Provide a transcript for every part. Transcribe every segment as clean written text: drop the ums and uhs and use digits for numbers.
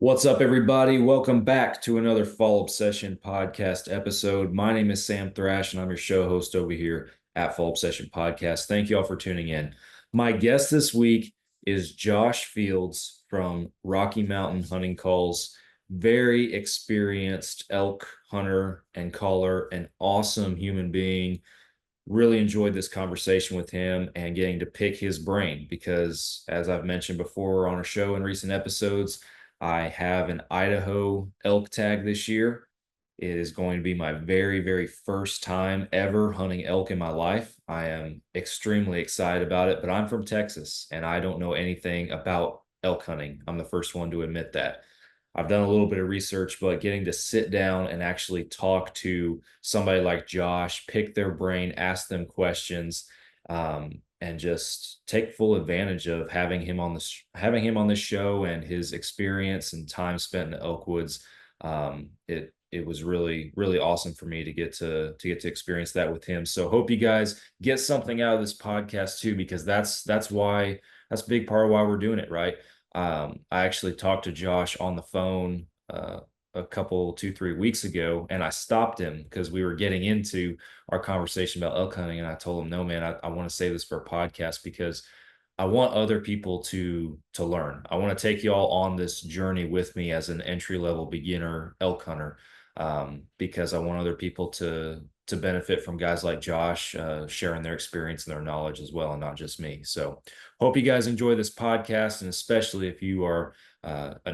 What's up, everybody? Welcome back to another Fall Obsession podcast episode. My name is Sam Thrash, and I'm your show host over here at Fall Obsession Podcast. Thank you all for tuning in. My guest this week is Josh Fields from Rocky Mountain Hunting Calls. Very experienced elk hunter and caller, an awesome human being. Really enjoyed this conversation with him and getting to pick his brain because, as I've mentioned before on our show in recent episodes, I have an Idaho elk tag this year. It is going to be my very, very first time ever hunting elk in my life. I am extremely excited about it, but I'm from Texas and I don't know anything about elk hunting. I'm the first one to admit that. I've done a little bit of research, but getting to sit down and actually talk to somebody like Josh, pick their brain, ask them questions, and just take full advantage of having him on this show and his experience and time spent in the elk woods. It was really really awesome for me to get to experience that with him. So hope you guys get something out of this podcast too, because that's a big part of why we're doing it, right? I actually talked to Josh on the phone a couple, 2, 3 weeks ago, and I stopped him because we were getting into our conversation about elk hunting. And I told him, no, man, I want to save this for a podcast because I want other people to learn. I want to take you all on this journey with me as an entry level beginner elk hunter, because I want other people to benefit from guys like Josh sharing their experience and their knowledge as well, and not just me. So hope you guys enjoy this podcast, and especially if you are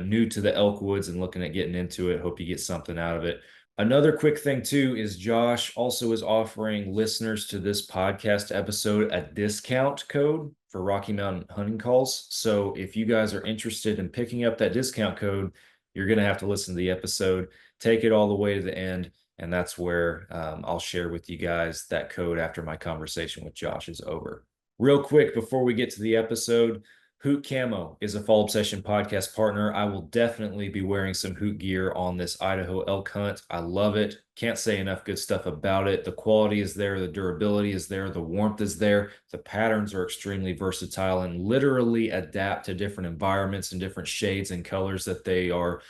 new to the elk woods and looking at getting into it, hope you get something out of it. Another quick thing too is Josh also is offering listeners to this podcast episode a discount code for Rocky Mountain Hunting Calls. So if you guys are interested in picking up that discount code, you're going to have to listen to the episode, take it all the way to the end, and that's where I'll share with you guys that code after my conversation with Josh is over. Real quick, before we get to the episode, Hoot Camo is a Fall Obsession podcast partner. I will definitely be wearing some Hoot gear on this Idaho elk hunt. I love it. Can't say enough good stuff about it. The quality is there. The durability is there. The warmth is there. The patterns are extremely versatile and literally adapt to different environments and different shades and colors that they are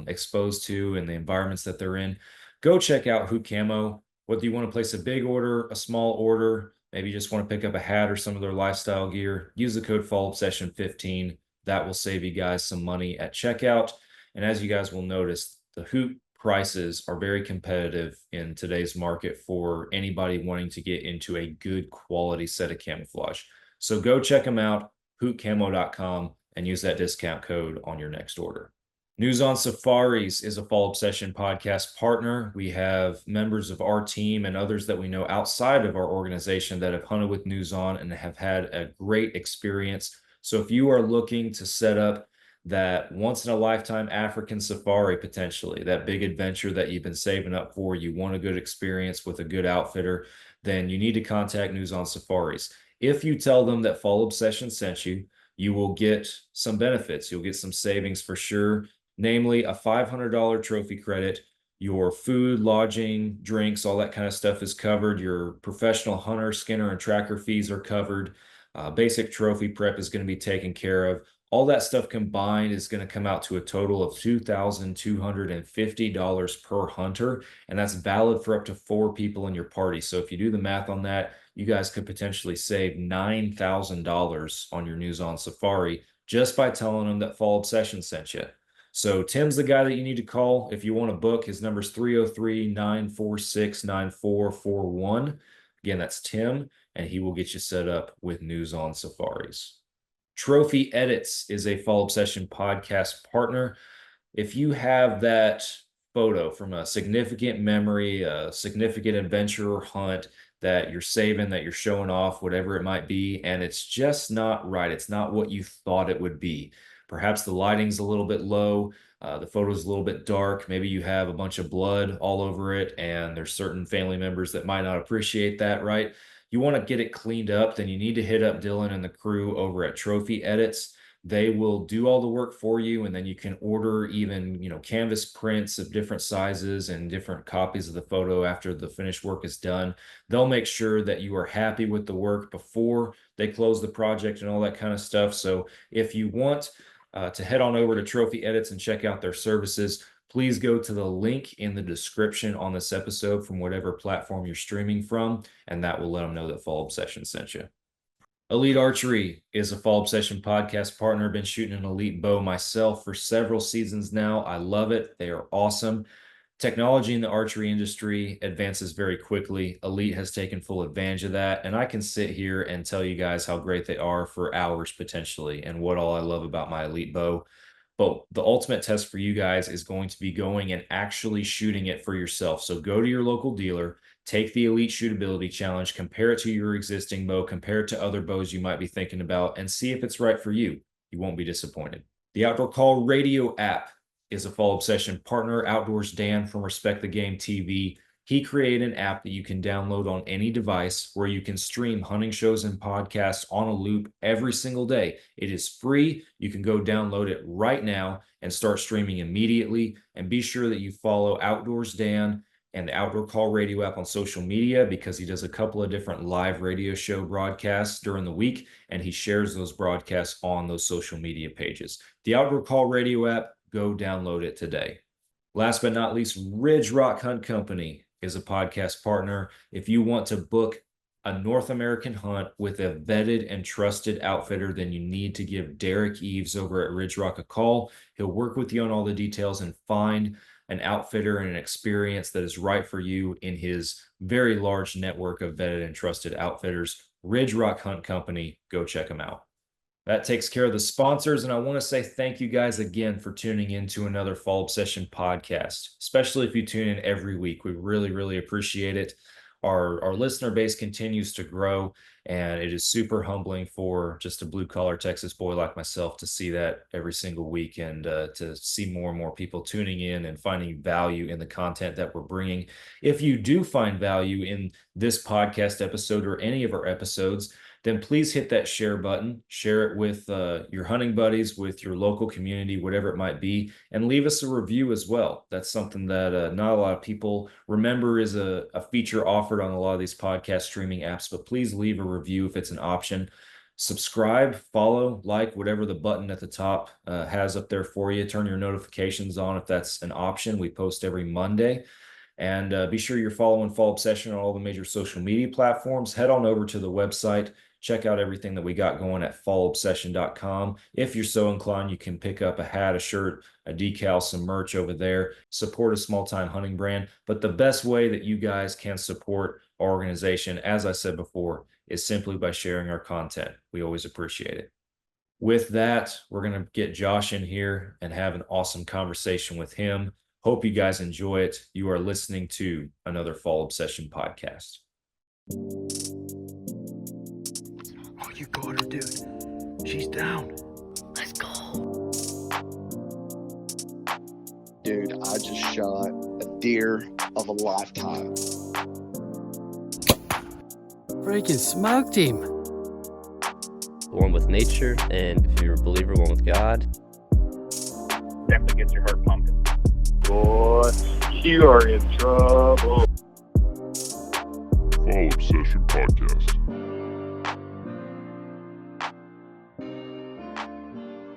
exposed to and the environments that they're in. Go check out Hoot Camo. Whether you want to place a big order, a small order, maybe you just want to pick up a hat or some of their lifestyle gear, use the code FALLOBSESSION15. That will save you guys some money at checkout. And as you guys will notice, the Hoot prices are very competitive in today's market for anybody wanting to get into a good quality set of camouflage. So go check them out, hootcamo.com, and use that discount code on your next order. News on Safaris is a Fall Obsession podcast partner. We have members of our team and others that we know outside of our organization that have hunted with News On and have had a great experience. So if you are looking to set up that once in a lifetime African safari, potentially that big adventure that you've been saving up for, you want a good experience with a good outfitter, then you need to contact News On Safaris. If you tell them that Fall Obsession sent you, you will get some benefits. You'll get some savings for sure, namely a $500 trophy credit. Your food, lodging, drinks, all that kind of stuff is covered. Your professional hunter, skinner, and tracker fees are covered. Basic trophy prep is going to be taken care of. All that stuff combined is going to come out to a total of $2,250 per hunter, and that's valid for up to 4 people in your party. So if you do the math on that, you guys could potentially save $9,000 on your News On Safari just by telling them that Fall Obsession sent you. So Tim's the guy that you need to call if you want to book. His number is 303-946-9441. Again, that's Tim, and he will get you set up with News On Safaris. Trophy Edits is a Fall Obsession podcast partner. If you have that photo from a significant memory, a significant adventure or hunt that you're saving, that you're showing off, whatever it might be, and it's just not right, it's not what you thought it would be. Perhaps the lighting's a little bit low, the photo's a little bit dark, maybe you have a bunch of blood all over it, and there's certain family members that might not appreciate that, right? You want to get it cleaned up, then you need to hit up Dylan and the crew over at Trophy Edits. They will do all the work for you, and then you can order even, canvas prints of different sizes and different copies of the photo after the finished work is done. They'll make sure that you are happy with the work before they close the project and all that kind of stuff. So if you want to head on over to Trophy Edits and check out their services, please go to the link in the description on this episode from whatever platform you're streaming from, and that will let them know that Fall Obsession sent you. Elite Archery is a Fall Obsession podcast partner. Been shooting an elite bow myself for several seasons now. I love it. They are awesome. Technology in the archery industry advances very quickly. Elite has taken full advantage of that, and I can sit here and tell you guys how great they are for hours potentially and what all I love about my Elite bow. But the ultimate test for you guys is going to be going and actually shooting it for yourself. So go to your local dealer, take the Elite Shootability Challenge, compare it to your existing bow, compare it to other bows you might be thinking about, and see if it's right for you. You won't be disappointed. The Outdoor Call Radio app is a Fall Obsession partner. Outdoors Dan from Respect the Game TV. He created an app that you can download on any device where you can stream hunting shows and podcasts on a loop every single day. It is free. You can go download it right now and start streaming immediately. And be sure that you follow Outdoors Dan and the Outdoor Call Radio app on social media, because he does a couple of different live radio show broadcasts during the week, and he shares those broadcasts on those social media pages. The Outdoor Call Radio app, go download it today. Last but not least, Ridge Rock Hunt Company is a podcast partner. If you want to book a North American hunt with a vetted and trusted outfitter, then you need to give Derek Eves over at Ridge Rock a call. He'll work with you on all the details and find an outfitter and an experience that is right for you in his very large network of vetted and trusted outfitters. Ridge Rock Hunt Company, go check them out. That takes care of the sponsors, and I want to say thank you guys again for tuning in to another Fall Obsession podcast, especially if you tune in every week. We really, really appreciate it. Our listener base continues to grow, and it is super humbling for just a blue-collar Texas boy like myself to see that every single week, and to see more and more people tuning in and finding value in the content that we're bringing. If you do find value in this podcast episode or any of our episodes, then please hit that share button, share it with your hunting buddies, with your local community, whatever it might be, and leave us a review as well. That's something that not a lot of people remember is a feature offered on a lot of these podcast streaming apps, but please leave a review if it's an option. Subscribe, follow, like, whatever the button at the top has up there for you. Turn your notifications on if that's an option. We post every Monday. And be sure you're following Fall Obsession on all the major social media platforms. Head on over to the website. Check out everything that we got going at fallobsession.com. If you're so inclined, you can pick up a hat, a shirt, a decal, some merch over there. Support a small-time hunting brand. But the best way that you guys can support our organization, as I said before, is simply by sharing our content. We always appreciate it. With that, we're going to get Josh in here and have an awesome conversation with him. Hope you guys enjoy it. You are listening to another Fall Obsession podcast. Oh, you got her, dude. She's down. Let's go. Dude, I just shot a deer of a lifetime. Freaking smoked him. One with nature, and if you're a believer, one with God. Definitely gets your heart pumping. Boy, you are in trouble. Fall Obsession Podcast.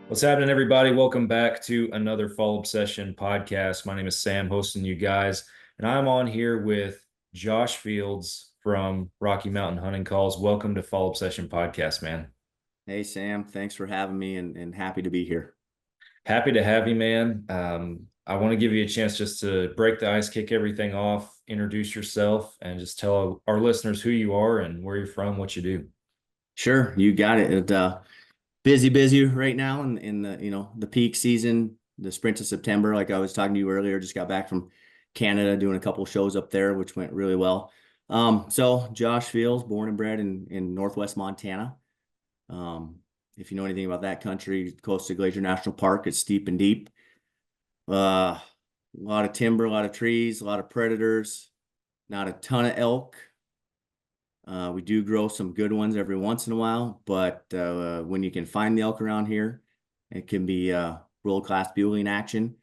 What's happening, everybody? Welcome back to another Fall Obsession podcast. My name is Sam, hosting you guys, and I'm on here with Josh Fields from Rocky Mountain Hunting Calls. Welcome to Fall Obsession podcast, man. Hey, Sam. Thanks for having me, and happy to be here. Happy to have you, man. I want to give you a chance just to break the ice, kick everything off, introduce yourself, and just tell our listeners who you are and where you're from, what you do. Sure, you got it. Busy right now in the the peak season, the sprint of September. Like I was talking to you earlier, just got back from Canada doing a couple shows up there, which went really well. So Josh Fields, born and bred in Northwest Montana. If you know anything about that country, close to Glacier National Park, it's steep and deep. A lot of timber, a lot of trees, a lot of predators, not a ton of elk. We do grow some good ones every once in a while, but when you can find the elk around here, it can be world-class buelling action.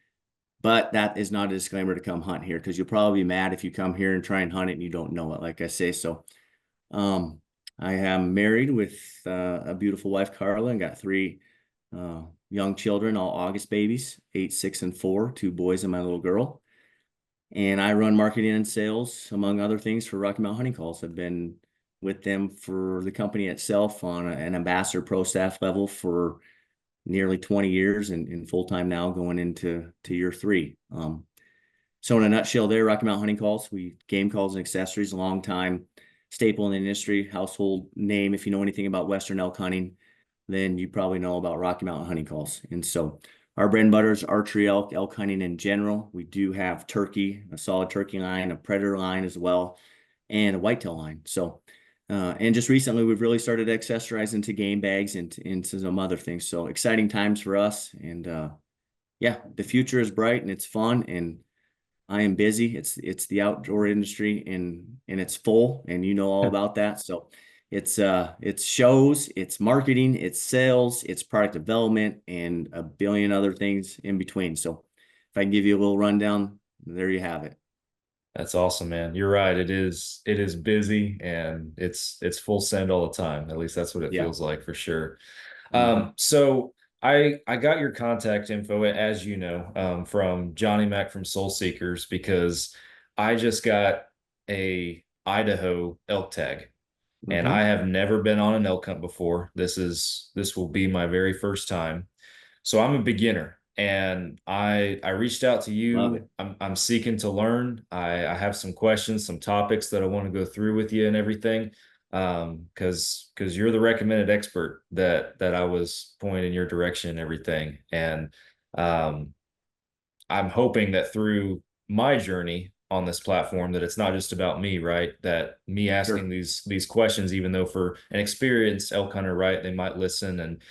But that is not a disclaimer to come hunt here, because you'll probably be mad if you come here and try and hunt it and you don't know it, like I say. So I am married with a beautiful wife, Carla, and got three young children, all August babies, 8, 6, and 4, 2 boys and my little girl. And I run marketing and sales, among other things, for Rocky Mountain Hunting Calls. I've been with them for the company itself on an ambassador pro staff level for nearly 20 years and full-time now going into year 3. So in a nutshell there, Rocky Mountain Hunting Calls, we game calls and accessories, long time staple in the industry, household name. If you know anything about Western elk hunting, then you probably know about Rocky Mountain Hunting Calls. And so our bread and butter is archery elk hunting in general. We do have turkey, a solid turkey line, a predator line as well, and a whitetail line. So, and just recently we've really started accessorizing to game bags and into some other things. So exciting times for us. And yeah, the future is bright and it's fun, and I am busy. It's the outdoor industry and it's full, and you know all about that. So it's shows, it's marketing, it's sales, it's product development, and a billion other things in between. So if I can give you a little rundown, there you have it. That's awesome, man. You're right. It is busy and it's full send all the time. At least that's what it Yeah. feels like for sure. Mhm. So I got your contact info, as you know, from Johnny Mac from Soul Seekers, because I just got a Idaho elk tag, and I Mhm. have never been on an elk hunt before. This will be my very first time. So I'm a beginner, and I reached out to Love you. it. I'm seeking to learn. I have some questions, some topics that I want to go through with you and everything. Because you're the recommended expert that I was pointing in your direction and everything. And um I'm hoping that through my journey on this platform, that it's not just about me, right? That me asking Sure. these questions, even though for an experienced elk hunter, right, they might listen and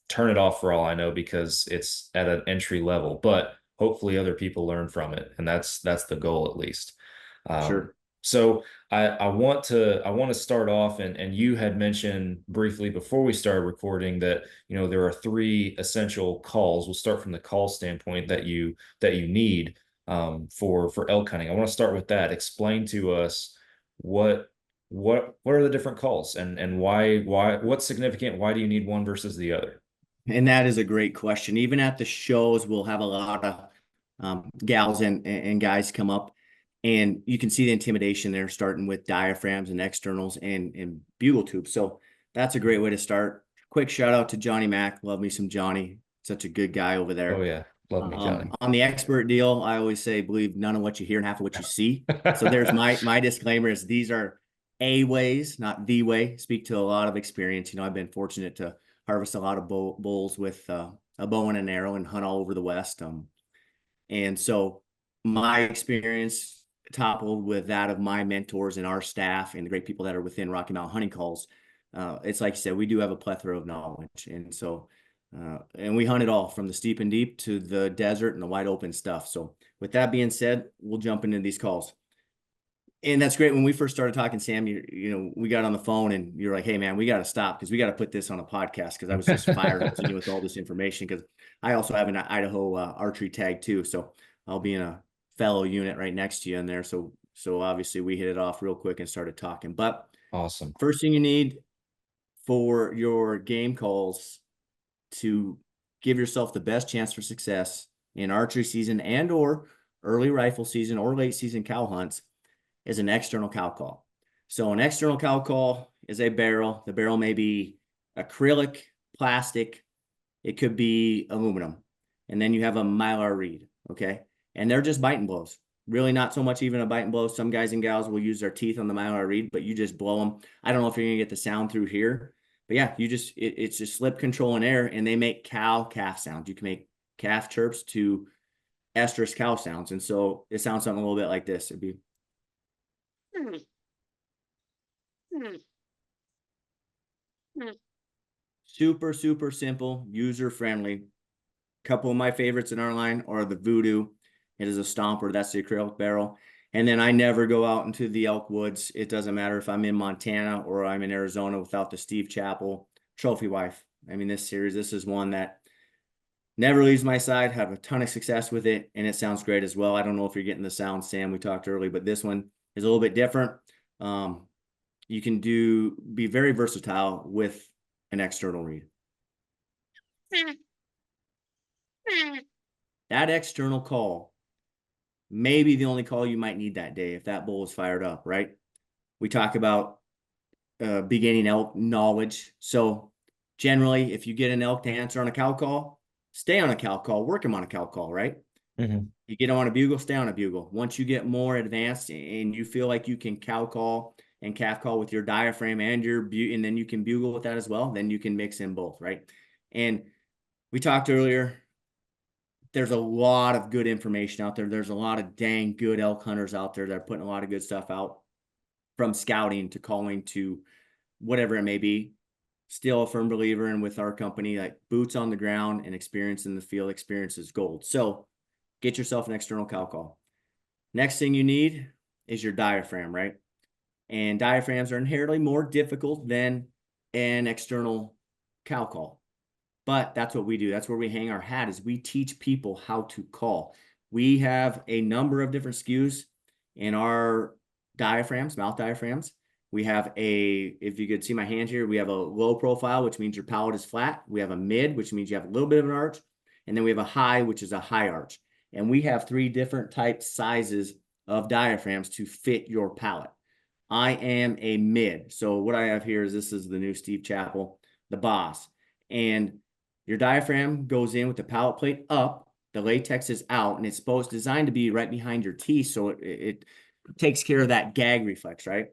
turn it off for all I know because it's at an entry level, but hopefully other people learn from it. And that's the goal at least. Um, Sure. so I want to start off, and you had mentioned briefly before we started recording that, there are 3 essential calls. We'll start from the call standpoint that you need for elk hunting. I want to start with that. Explain to us what what are the different calls, and what's significant? Why do you need one versus the other? And that is a great question. Even at the shows, we'll have a lot of gals and guys come up, and you can see the intimidation there, starting with diaphragms and externals and bugle tubes. So that's a great way to start. Quick shout out to Johnny Mac. Love me some Johnny. Such a good guy over Oh there. yeah, love me, Johnny. On the expert deal, I always say believe none of what you hear and half of what you see. So there's my disclaimer is these are a ways, not the way. Speak to a lot of experience. I've been fortunate to harvest a lot of bulls with a bow and an arrow and hunt all over the West. And so my experience toppled with that of my mentors and our staff and the great people that are within Rocky Mountain Hunting Calls. It's like you said, we do have a plethora of knowledge. And so, and we hunt it all from the steep and deep to the desert and the wide open stuff. So with that being said, we'll jump into these calls. And that's great. When we first started talking, Sam, we got on the phone and you're like, hey man, we got to stop because we got to put this on a podcast. Because I was just fire hosting you with all this information, because I also have an Idaho archery tag too. So I'll be in a fellow unit right next to you in there. So obviously we hit it off real quick and started talking. But Awesome. first thing you need for your game calls to give yourself the best chance for success in archery season and or early rifle season or late season cow hunts is an external cow call. So an external cow call is a barrel. The barrel may be acrylic, plastic. It could be aluminum. And then you have a Mylar reed, okay? And they're just biting blows. Really not so much even a bite and blow. Some guys and gals will use their teeth on the Mylar reed, but you just blow them. I don't know if you're gonna get the sound through here, but yeah, it's just slip control in air, and they make cow calf sounds. You can make calf chirps to estrus cow sounds. And so it sounds something a little bit like this. It'd be super, super simple, user friendly. Couple of my favorites in our line are the Voodoo. It is a stomper. That's the acrylic barrel. And then I never go out into the elk woods. It doesn't matter if I'm in Montana or I'm in Arizona without the Steve Chappell Trophy Wife. I mean, this is one that never leaves my side. Have a ton of success with it, and it sounds great as well. I don't know if you're getting the sound, Sam. We talked early, but this one is a little bit different. You can be very versatile with an external reed. That external call may be the only call you might need that day if that bull is fired up, right? We talk about beginning elk knowledge. So generally, if you get an elk to answer on a cow call, stay on a cow call, work him on a cow call, right? You get on a bugle, stay on a bugle. Once you get more advanced and you feel like you can cow call and calf call with your diaphragm and and then you can bugle with that as well, then you can mix in both, right? And we talked earlier, there's a lot of good information out there. There's a lot of dang good elk hunters out there that are putting a lot of good stuff out, from scouting to calling to whatever it may be. Still a firm believer in, with our company, like boots on the ground and experience in the field. Experience is gold. So get yourself an external cow call. Next thing you need is your diaphragm, right? And diaphragms are inherently more difficult than an external cow call. But that's what we do. That's where we hang our hat, is we teach people how to call. We have a number of different SKUs in our diaphragms, mouth diaphragms. We have if you could see my hand here, we have a low profile, which means your palate is flat. We have a mid, which means you have a little bit of an arch. And then we have a high, which is a high arch. And we have 3 different types, sizes of diaphragms to fit your palate. I am a mid. So what I have here is, this is the new Steve Chappell, the boss. And your diaphragm goes in with the palate plate up, the latex is out, and it's designed to be right behind your teeth. So it takes care of that gag reflex, right?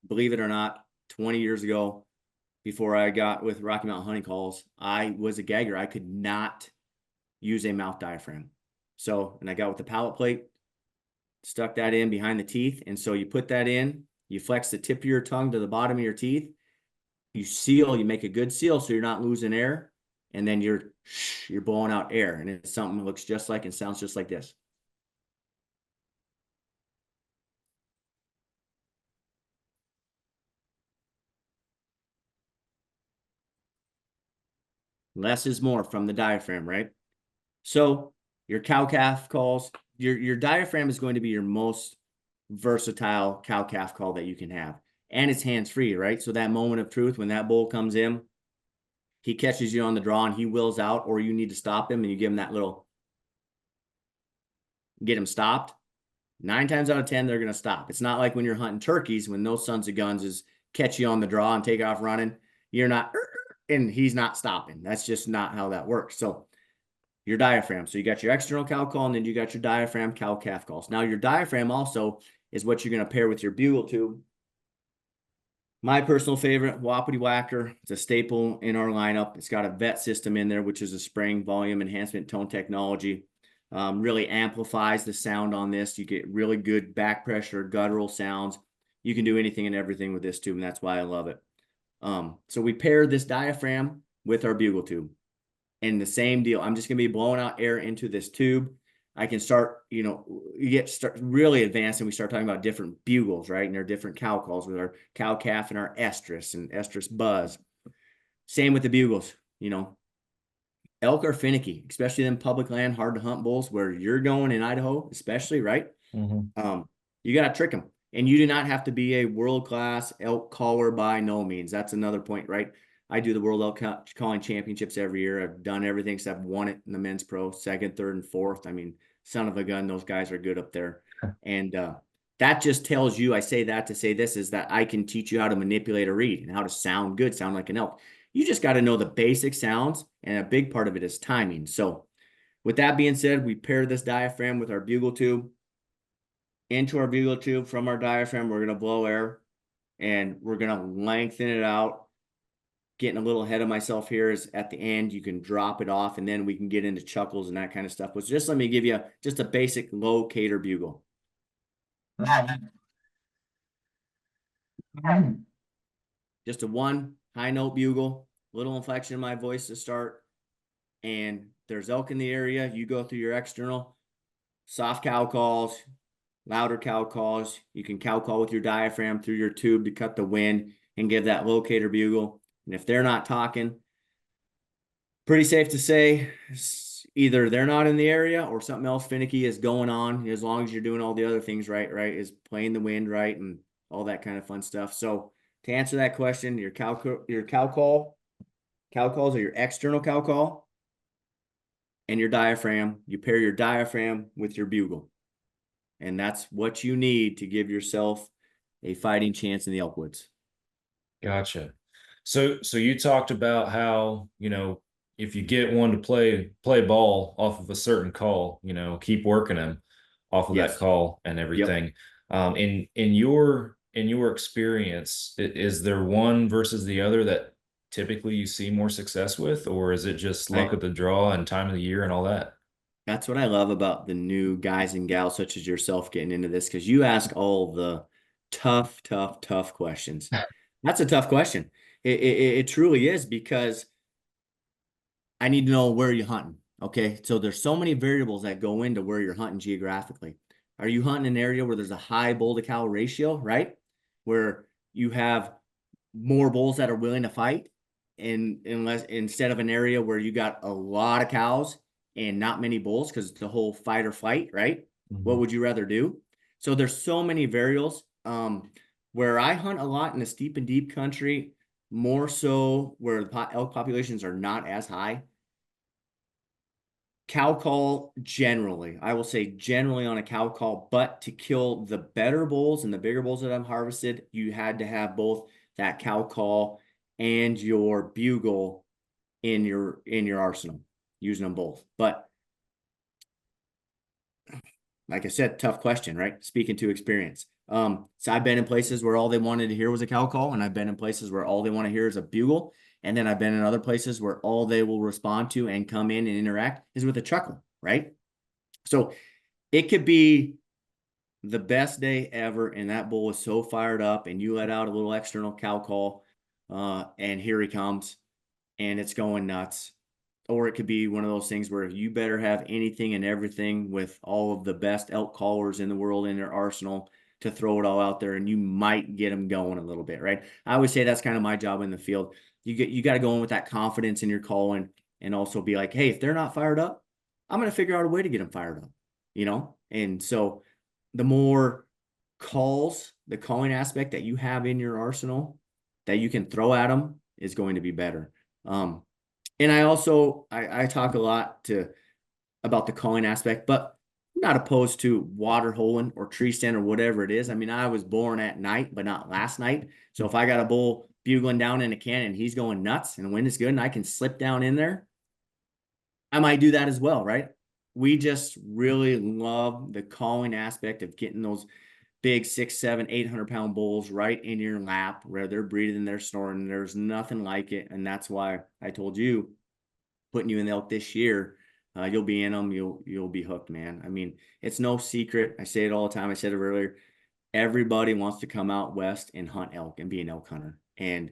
Believe it or not, 20 years ago, before I got with Rocky Mountain Hunting Calls, I was a gagger. I could not use a mouth diaphragm. So, and I got with the palate plate, stuck that in behind the teeth. And so you put that in, you flex the tip of your tongue to the bottom of your teeth, you seal, you make a good seal so you're not losing air. And then you're blowing out air. And it's something that looks just like and sounds just like this. Less is more from the diaphragm, right? So your cow calf calls, your diaphragm is going to be your most versatile cow calf call that you can have. And it's hands-free, right? So that moment of truth, when that bull comes in, he catches you on the draw and he wills out, or you need to stop him and you give him that little, get him stopped. 9 times out of 10, they're going to stop. It's not like when you're hunting turkeys, when those sons of guns is catch you on the draw and take off running. You're not, and he's not stopping. That's just not how that works. So your diaphragm. So you got your external cow call, and then you got your diaphragm cow calf calls. Now your diaphragm also is what you're going to pair with your bugle tube. My personal favorite, Wapiti Whacker. It's a staple in our lineup. It's got a vet system in there, which is a spring volume enhancement tone technology. Really amplifies the sound on this. You get really good back pressure, guttural sounds. You can do anything and everything with this tube, and that's why I love it. So we pair this diaphragm with our bugle tube. And the same deal. I'm just going to be blowing out air into this tube. I can start, start really advanced, and we start talking about different bugles, right? And there are different cow calls with our cow calf and our estrus and estrus buzz. Same with the bugles, Elk are finicky, especially in public land, hard to hunt bulls where you're going in Idaho, especially, right? You got to trick them. And you do not have to be a world-class elk caller by no means. That's another point, right? I do the World Elk Calling Championships every year. I've done everything except won it in the men's pro, 2nd, 3rd, and 4th. I mean, son of a gun, those guys are good up there. And that just tells you, I say that to say this, is that I can teach you how to manipulate a reed and how to sound good, sound like an elk. You just got to know the basic sounds, and a big part of it is timing. So with that being said, we pair this diaphragm with our bugle tube. Into our bugle tube from our diaphragm, we're going to blow air, and we're going to lengthen it out. Getting a little ahead of myself here is at the end, you can drop it off, and then we can get into chuckles and that kind of stuff. But just let me give you just a basic low cater bugle. Just a 1 high note bugle, little inflection in my voice to start. And there's elk in the area. You go through your external, soft cow calls, louder cow calls. You can cow call with your diaphragm through your tube to cut the wind and give that locator bugle. And if they're not talking, pretty safe to say either they're not in the area or something else finicky is going on, as long as you're doing all the other things right, is playing the wind right and all that kind of fun stuff. So to answer that question, your cow calls are your external cow call. and your diaphragm. You pair your diaphragm with your bugle. And that's what you need to give yourself a fighting chance in the elk woods. Gotcha. So you talked about how, if you get one to play ball off of a certain call, keep working them off of that Yes. call and Yep. everything. In your experience, is there one versus the other that typically you see more success with, or is it just luck of the draw and time of the year and all that? That's what I love about the new guys and gals such as yourself getting into this, because you ask all the tough questions. That's a tough question. It truly is, because I need to know where you're hunting. Okay. So there's so many variables that go into where you're hunting geographically. Are you hunting an area where there's a high bull to cow ratio, right? Where you have more bulls that are willing to fight, and instead of an area where you got a lot of cows and not many bulls, because it's the whole fight or flight, right? What would you rather do? So there's so many variables. Where I hunt a lot in the steep and deep country, more so where the elk populations are not as high. Cow call generally, I will say generally on a cow call, but to kill the better bulls and the bigger bulls that I've harvested, you had to have both that cow call and your bugle in your arsenal, using them both. But like I said, tough question, right? Speaking to experience. So I've been in places where all they wanted to hear was a cow call, and I've been in places where all they want to hear is a bugle. And then I've been in other places where all they will respond to and come in and interact is with a chuckle, right? So it could be the best day ever, and that bull is so fired up, and you let out a little external cow call, and here he comes, and it's going nuts. Or it could be one of those things where you better have anything and everything with all of the best elk callers in the world in their arsenal to throw it all out there, and you might get them going a little bit, right? I always say that's kind of my job in the field. You got to go in with that confidence in your calling, and also be like, hey, if they're not fired up, I'm going to figure out a way to get them fired up, And so the more calls, the calling aspect that you have in your arsenal that you can throw at them is going to be better. And I also, I talk a lot about the calling aspect, but I'm not opposed to water holing or tree stand or whatever it is. I mean, I was born at night, but not last night. So if I got a bull bugling down in a canyon and he's going nuts and the wind is good and I can slip down in there, I might do that as well, right? We just really love the calling aspect of getting those big 6, 7, 800-pound bulls right in your lap where they're breathing, they're snoring. There's nothing like it. And that's why I told you, putting you in the elk this year, you'll be in them. You'll be hooked, man. I mean, it's no secret. I say it all the time. I said it earlier. Everybody wants to come out west and hunt elk and be an elk hunter. And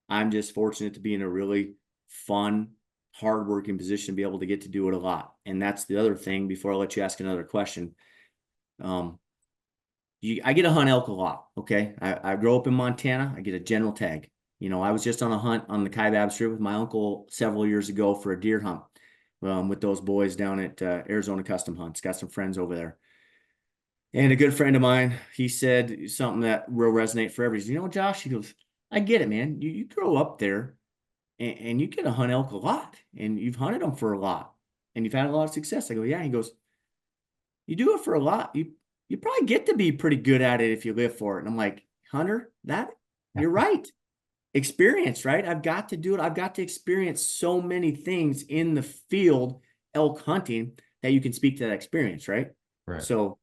I'm just fortunate to be in a really fun, hardworking position to be able to get to do it a lot. And that's the other thing before I let you ask another question. I get to hunt elk a lot. Okay. I grew up in Montana. I get a general tag. I was just on a hunt on the Kaibab Strip with my uncle several years ago for a deer hunt with those boys down at Arizona Custom Hunts. Got some friends over there. And a good friend of mine, he said something that will resonate forever. He's, Josh, he goes, I get it, man. You grow up there and you get to hunt elk a lot, and you've hunted them for a lot, and you've had a lot of success. I go, yeah. He goes, you do it for a lot. You probably get to be pretty good at it if you live for it. And I'm like, Hunter, you're right. Experience, right? I've got to do it. I've got to experience so many things in the field, elk hunting, that you can speak to that experience, right? Right. So,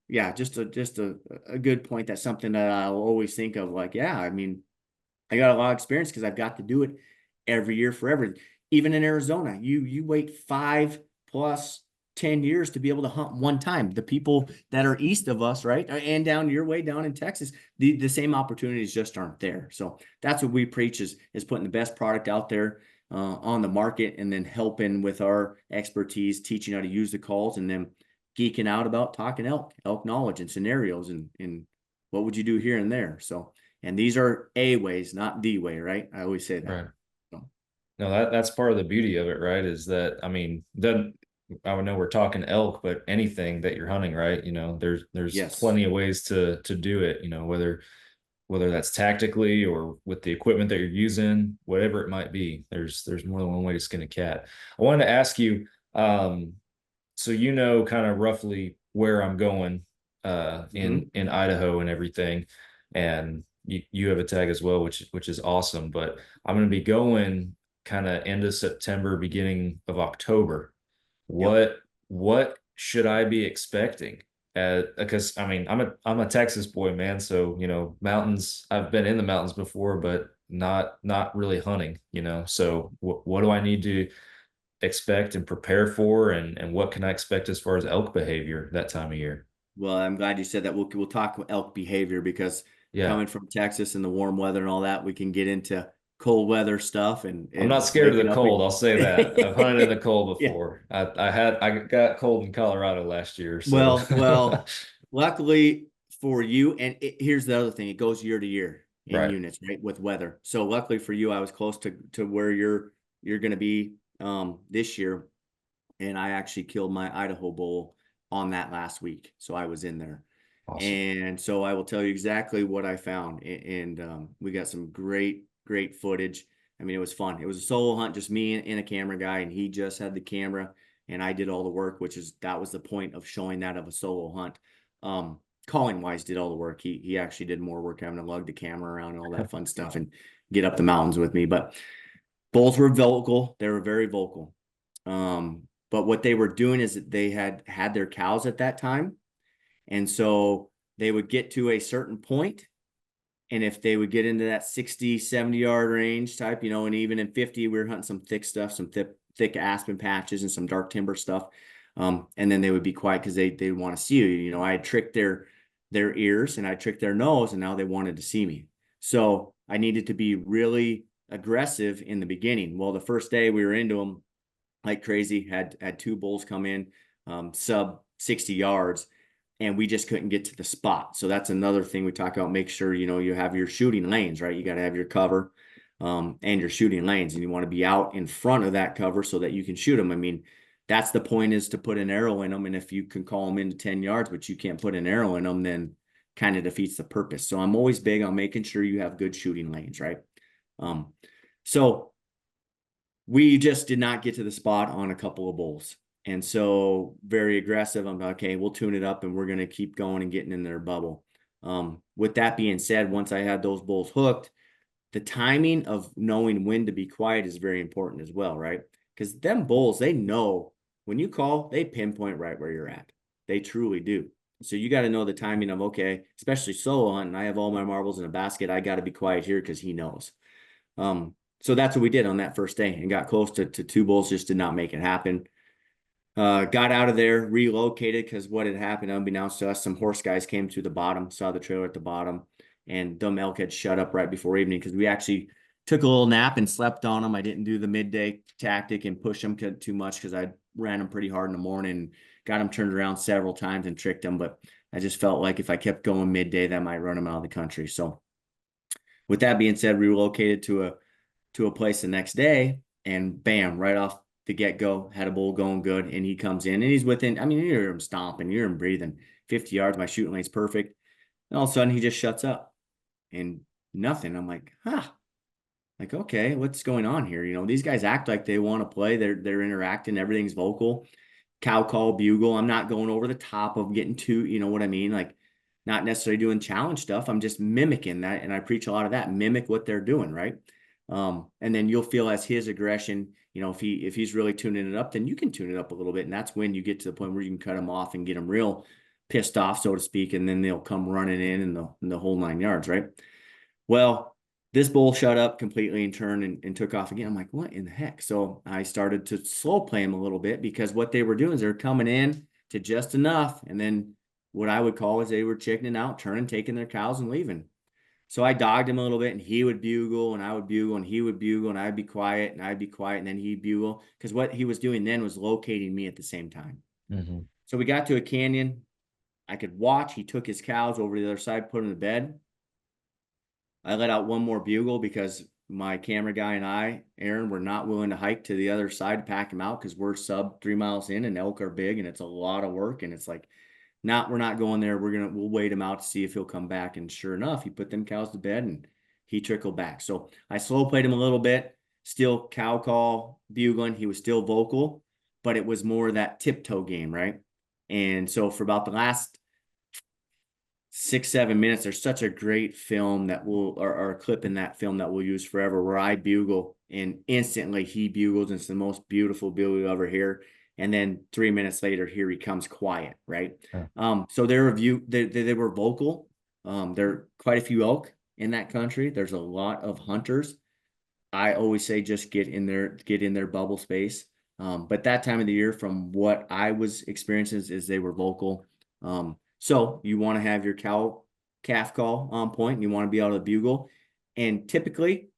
yeah, just a good point. That's something that I'll always think of. Like, yeah, I mean, I got a lot of experience because I've got to do it every year forever. Even in Arizona, you wait 5 plus 10 years to be able to hunt one time. The people that are east of us, right, and down your way down in Texas, the same opportunities just aren't there. So that's what we preach is putting the best product out there on the market, and then helping with our expertise, teaching how to use the calls, and then geeking out about talking elk knowledge and scenarios and what would you do here and there. So, and these are a ways, not the way, right? I always say that. Right. So. No, that's part of the beauty of it, right? Is that, I mean, I would know we're talking elk, but anything that you're hunting, right? There's Yes. plenty of ways to do it, whether whether that's tactically or with the equipment that you're using, whatever it might be. There's more than one way to skin a cat. I wanted to ask you, so you know kind of roughly where I'm going in Idaho and everything, and you have a tag as well, which is awesome. But I'm going to be going kind of end of September, beginning of October. What should I be expecting? Because I mean, I'm a Texas boy, man. So mountains. I've been in the mountains before, but not really hunting. So what do I need to expect and prepare for, and what can I expect as far as elk behavior that time of year? Well, I'm glad you said that. We'll talk elk behavior because Yeah, coming from Texas and the warm weather and all that, we can get into cold weather stuff I'm not and scared of waking the up. cold. I'll say that. I've hunted in the cold Yeah. before. I got cold in Colorado last year. So Well, luckily for you, and here's the other thing: it goes year to year in right. units, right, with weather. So luckily for you, I was close to where you're going to be this year, and I actually killed my Idaho bull on that last week. So I was in there. Awesome. And so I will tell you exactly what I found. And we got some great footage. I mean, it was fun. It was a solo hunt, just me and a camera guy, and he just had the camera and I did all the work, that was the point of showing that of a solo hunt. Calling wise did all the work. He actually did more work having to lug the camera around and all that fun stuff and get up the mountains with me. But bulls were vocal. They were very vocal. But what they were doing is that they had their cows at that time. And so they would get to a certain point, and if they would get into that 60, 70-yard range type, and even in 50, we were hunting some thick stuff, some thick aspen patches and some dark timber stuff. And then they would be quiet because they want to see you. I had tricked their ears and I tricked their nose, and now they wanted to see me. So I needed to be really aggressive in the beginning. Well, the first day we were into them like crazy, had two bulls come in, sub 60 yards, and we just couldn't get to the spot. So that's another thing we talk about. Make sure, you have your shooting lanes, right? You got to have your cover and your shooting lanes, and you want to be out in front of that cover so that you can shoot them. I mean, that's the point, is to put an arrow in them. And if you can call them into 10 yards, but you can't put an arrow in them, then kind of defeats the purpose. So I'm always big on making sure you have good shooting lanes, right? So we just did not get to the spot on a couple of bulls. And so very aggressive. I'm like, okay, we'll tune it up and we're going to keep going and getting in their bubble. With that being said, once I had those bulls hooked, the timing of knowing when to be quiet is very important as well, right? Because them bulls, they know when you call, they pinpoint right where you're at. They truly do. So you got to know the timing of, okay, especially solo hunting. I have all my marbles in a basket. I got to be quiet here because he knows. So that's what we did on that first day, and got close to two bulls, just did not make it happen. Got out of there, relocated, because what had happened, unbeknownst to us, some horse guys came to the bottom, saw the trailer at the bottom, and them elk had shut up right before evening, because we actually took a little nap and slept on them. I didn't do the midday tactic and push them too much, because I ran them pretty hard in the morning, got them turned around several times and tricked them. But I just felt like if I kept going midday, that might run them out of the country. So with that being said, we relocated to a place the next day, and bam, right off the get-go, had a bull going good, and he comes in and he's within, I mean, you hear him stomping, you hear him breathing, 50 yards, my shooting lane's perfect. And all of a sudden he just shuts up and nothing. I'm like, like, okay, what's going on here? These guys act like they want to play. They're interacting, everything's vocal, cow call, bugle. I'm not going over the top of getting too, you know what I mean? Like, not necessarily doing challenge stuff. I'm just mimicking that. And I preach a lot of that, mimic what they're doing, right? And then you'll feel as his aggression, if he's really tuning it up, then you can tune it up a little bit. And that's when you get to the point where you can cut him off and get him real pissed off, so to speak. And then they'll come running in the whole 9 yards, right? Well, this bull shut up completely and turned and took off again. I'm like, what in the heck? So I started to slow play him a little bit, because what they were doing is they're coming in to just enough. And then what I would call is they were chickening out, turning, taking their cows and leaving. So I dogged him a little bit, and he would bugle and I would bugle and he would bugle and I'd be quiet and I'd be quiet and then he'd bugle, because what he was doing then was locating me at the same time. Mm-hmm. So we got to a canyon. I could watch. He took his cows over to the other side, put them to bed. I let out one more bugle because my camera guy and I, Aaron, were not willing to hike to the other side to pack him out, because we're sub 3 miles in and elk are big and it's a lot of work. And it's like, we're not going there. We'll wait him out to see if he'll come back. And sure enough, he put them cows to bed and he trickled back. So I slow played him a little bit, still cow call, bugling. He was still vocal, but it was more that tiptoe game, right? And so for about the last 6-7 minutes, there's such a great film that or a clip in that film that we'll use forever, where I bugle and instantly he bugles, and it's the most beautiful bugle you'll ever hear. And then 3 minutes later, here he comes quiet, right? So they were vocal. There are quite a few elk in that country. There's a lot of hunters. I always say just get in their bubble space. But that time of the year, from what I was experiencing, is they were vocal. So you want to have your calf call on point, and you want to be able to bugle. And typically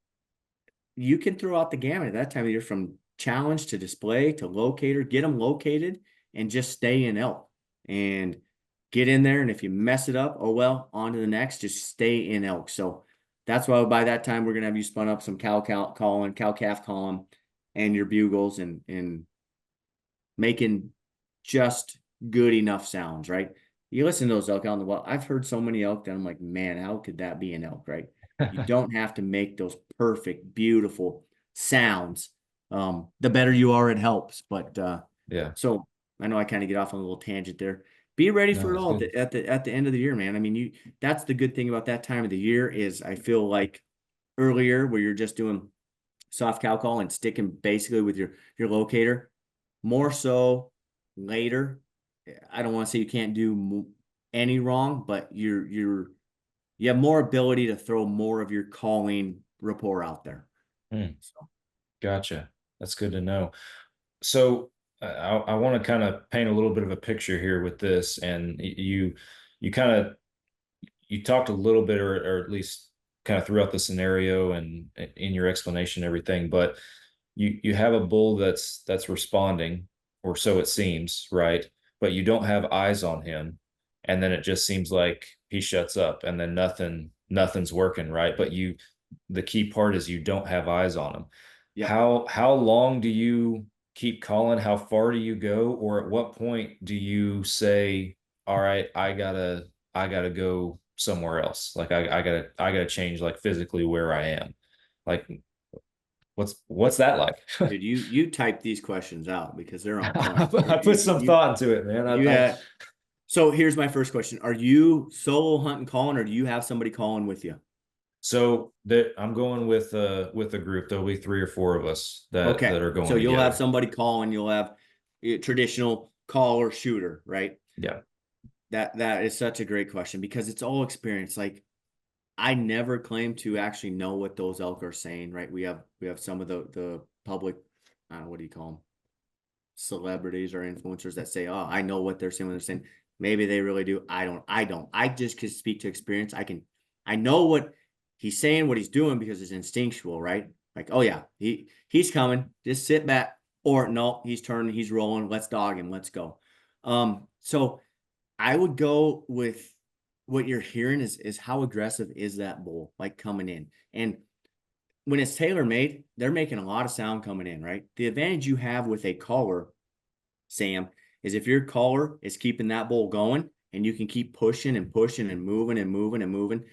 you can throw out the gamut at that time of year, from challenge to display to locator. Get them located and just stay in elk and get in there. And if you mess it up, oh well, on to the next. Just stay in elk. So that's why by that time we're gonna have you spun up some cow calling, cow calf calling, and your bugles, and making just good enough sounds, right? You listen to those elk out in the wild. I've heard so many elk that I'm like, man, how could that be an elk, right? You don't have to make those perfect, beautiful sounds. The better you are, it helps. But Yeah. so I know I kind of get off on a little tangent there. Be ready for it all at the end of the year, man. I mean, that's the good thing about that time of the year, is I feel like earlier, where you're just doing soft cow call and sticking basically with your locator, more so later. I don't want to say you can't do any wrong, but you have more ability to throw more of your calling rapport out there. So. Gotcha. That's good to know. So I want to kind of paint a little bit of a picture here with this, and you talked a little bit, or at least kind of threw out the scenario and in your explanation and everything, but you have a bull that's responding, or so it seems, right? But you don't have eyes on him, and then it just seems like he shuts up, and then nothing's working, right? But the key part is you don't have eyes on him. Yep. How long do you keep calling? How far do you go? Or at what point do you say, all right, I gotta go somewhere else? Like I gotta change, like physically where I am. Like what's that like? Dude, you type these questions out because they're on I point. put some thought into it, man. So here's my first question. Are you solo hunting calling, or do you have somebody calling with you? So that I'm going with a group. There'll be 3 or 4 of us that are going. So you'll together. have somebody calling. You'll have a traditional caller shooter, right? Yeah. That is such a great question, because it's all experience. Like, I never claim to actually know what those elk are saying, right? We have some of the public, what do you call them? Celebrities or influencers that say, oh, I know what they're saying when they're saying. Maybe they really do. I don't. I just can speak to experience. I know what he's saying, what he's doing, because it's instinctual, right? Like, oh yeah, he's coming. Just sit back. Or no, he's turning, he's rolling. Let's dog him. Let's go. So I would go with what you're hearing is how aggressive is that bull, like, coming in. And when it's tailor-made, they're making a lot of sound coming in, right? The advantage you have with a caller, Sam, is if your caller is keeping that bull going, and you can keep pushing and pushing and moving and moving and moving,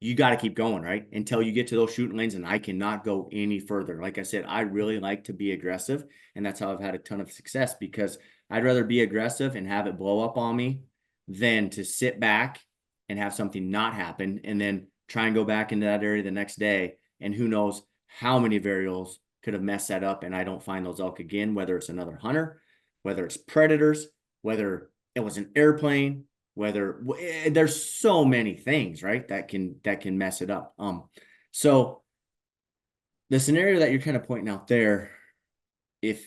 you got to keep going, right? Until you get to those shooting lanes, and I cannot go any further. Like I said, I really like to be aggressive, and that's how I've had a ton of success, because I'd rather be aggressive and have it blow up on me than to sit back and have something not happen and then try and go back into that area the next day. And who knows how many variables could have messed that up, and I don't find those elk again, whether it's another hunter, whether it's predators, whether it was an airplane, whether there's so many things, right, that can mess it up. So the scenario that you're kind of pointing out there, if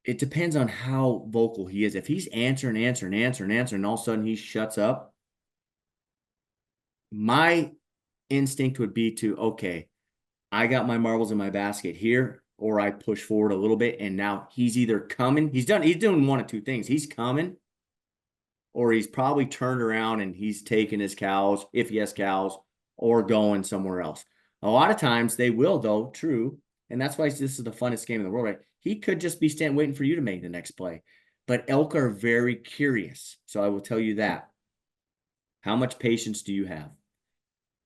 it depends on how vocal he is. If he's answering, and all of a sudden he shuts up, my instinct would be to, okay, I got my marbles in my basket here, or I push forward a little bit, and now he's either coming, he's doing one of two things. He's coming, or he's probably turned around and he's taking his cows, if he has cows, or going somewhere else. A lot of times they will, though, true. And that's why this is the funnest game in the world, right? He could just be standing waiting for you to make the next play. but elk are very curious. So I will tell you that. How much patience do you have?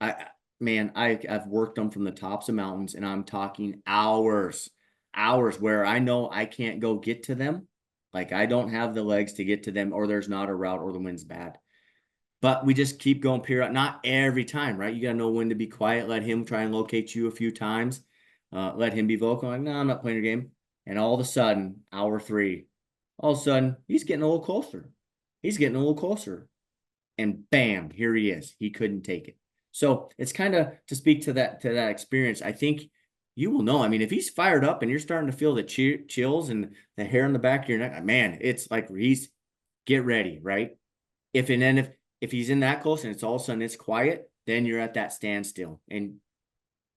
I've worked them from the tops of mountains, and I'm talking hours where I know I can't go get to them. Like I don't have the legs to get to them, or there's not a route, or the wind's bad. But we just keep going period. Not every time, right? You got to know when to be quiet. Let him try and locate you a few times. Let him be vocal. Like, no, I'm not playing your game. And all of a sudden, hour 3, all of a sudden, he's getting a little closer. He's getting a little closer. And bam, here he is. He couldn't take it. So it's kind of to speak to that experience. I think you will know. I mean, if he's fired up and you're starting to feel the chills and the hair on the back of your neck, man, it's like get ready, right? If he's in that close and it's all of a sudden it's quiet, then you're at that standstill. And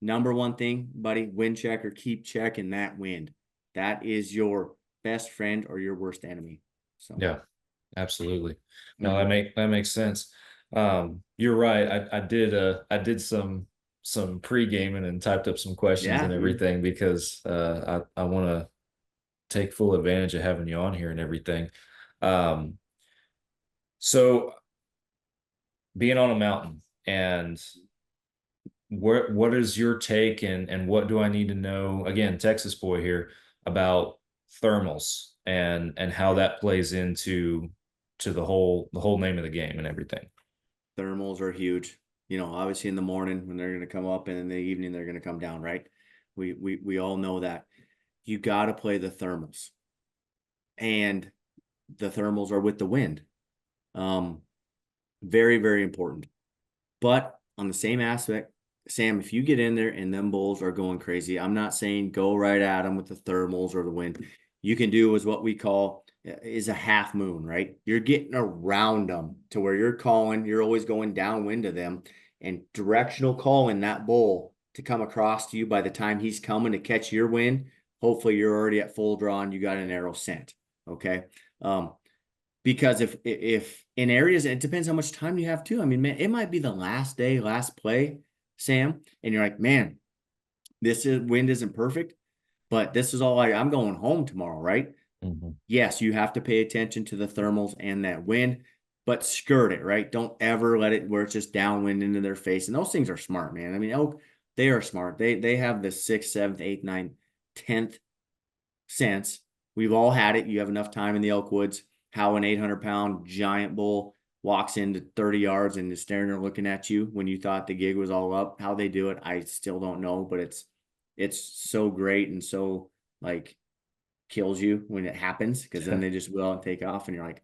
number one thing, buddy, wind check or keep checking that wind. That is your best friend or your worst enemy. So Yeah, absolutely. No, that makes sense. You're right. I did some pre-gaming and typed up some questions and everything because I want to take full advantage of having you on here and everything. So being on a mountain, and what is your take, and what do I need to know, again, Texas boy here, about thermals and how that plays into the whole name of the game and everything? Thermals are huge. You know, obviously in the morning when they're going to come up, and in the evening they're going to come down, right? We all know that. You got to play the thermals. And the thermals are with the wind. Very, very important. But on the same aspect, Sam, if you get in there and them bulls are going crazy, I'm not saying go right at them with the thermals or the wind. You can do is what we call is a half moon, right? You're getting around them to where you're always going downwind to them and directional calling that bull to come across to you. By the time he's coming to catch your wind, hopefully you're already at full draw and you got an arrow sent. Okay. Because if in areas, it depends how much time you have too. I mean, man, it might be the last day, last play, Sam, and you're like, man, wind isn't perfect, but this is all I'm going home tomorrow, right? Mm-hmm. Yes, you have to pay attention to the thermals and that wind, but skirt it, right? Don't ever let it where it's just downwind into their face. And those things are smart, man. I mean, elk, they are smart. They have the 6th, 7th, 8th, 9th, 10th sense. We've all had it. You have enough time in the elk woods. How an 800-pound giant bull walks into 30 yards and is staring or looking at you when you thought the gig was all up. How they do it, I still don't know, but it's so great and so like kills you when it happens, because then they just will and take off and you're like,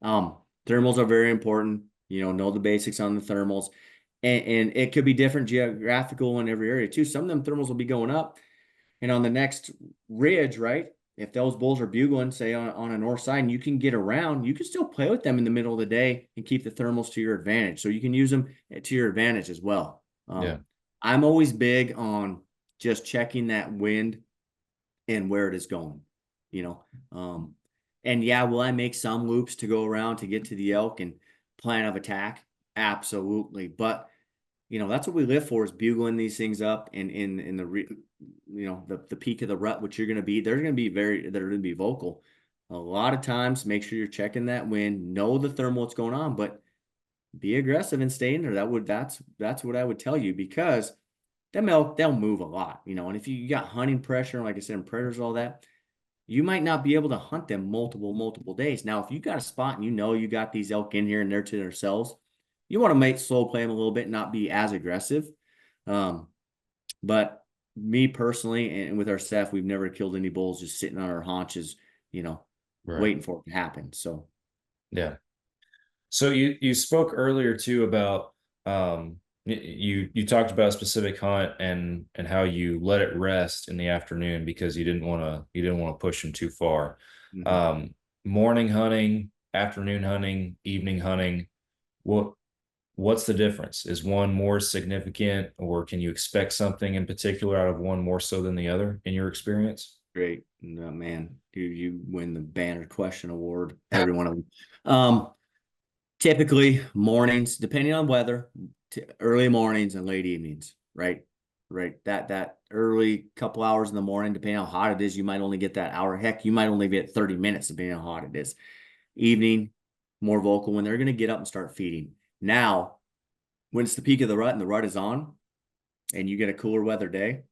thermals are very important. You know the basics on the thermals, and it could be different geographical in every area too. Some of them thermals will be going up, and on the next ridge, right? If those bulls are bugling, say on a north side, and you can get around, you can still play with them in the middle of the day and keep the thermals to your advantage. So you can use them to your advantage as well. I'm always big on just checking that wind and where it is going, and yeah, will I make some loops to go around to get to the elk and plan of attack? Absolutely. But that's what we live for, is bugling these things up and in the peak of the rut, which they're going to be vocal. A lot of times, make sure you're checking that wind, know the thermal, what's going on, but be aggressive and stay in there. That's what I would tell you, because them elk, they'll move a lot, and if you got hunting pressure, like I said, and predators, all that, you might not be able to hunt them multiple days. Now, if you got a spot and you got these elk in here and they're to themselves, you want to slow play them a little bit and not be as aggressive. But me personally, and with our staff, we've never killed any bulls just sitting on our haunches, waiting for it to happen. So, yeah. So you spoke earlier too about you talked about a specific hunt and how you let it rest in the afternoon because you didn't want to push them too far. mm-hmm. Morning hunting, afternoon hunting, evening hunting, what's the difference? Is one more significant, or can you expect something in particular out of one more so than the other in your experience? Great. No, man, you win the Banner Question Award, every one of them. Typically mornings, depending on weather, early mornings and late evenings, right? right? That early couple hours in the morning, depending on how hot it is, you might only get that hour. Heck, you might only get 30 minutes depending on how hot it is. Evening, more vocal when they're going to get up and start feeding. Now, when it's the peak of the rut and the rut is on and you get a cooler weather day,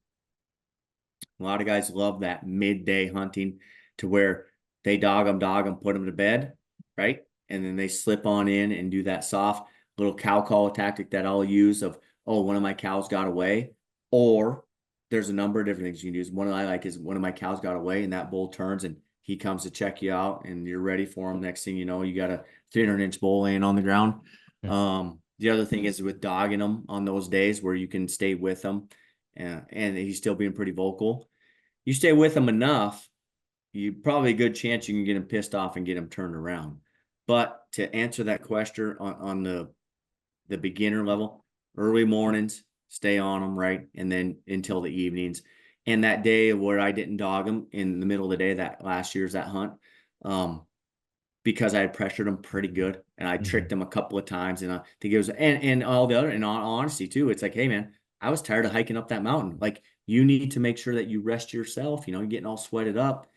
a lot of guys love that midday hunting to where they dog them, put them to bed, right? And then they slip on in and do that soft little cow call tactic that I'll use of, oh, one of my cows got away. Or there's a number of different things you can use. One I like is one of my cows got away and that bull turns and he comes to check you out and you're ready for him. Next thing you know, you got a 300-inch bull laying on the ground. The other thing is with dogging them on those days where you can stay with them and he's still being pretty vocal. You stay with him enough, you probably a good chance you can get him pissed off and get him turned around. But to answer that question on the beginner level, early mornings, stay on them, right? And then until the evenings. And that day where I didn't dog him in the middle of the day, that last year's that hunt, because I had pressured him pretty good and I tricked him a couple of times. And I think it was, and all the other, in all honesty too, it's like, hey man, I was tired of hiking up that mountain. Like you need to make sure that you rest yourself, you're getting all sweated up,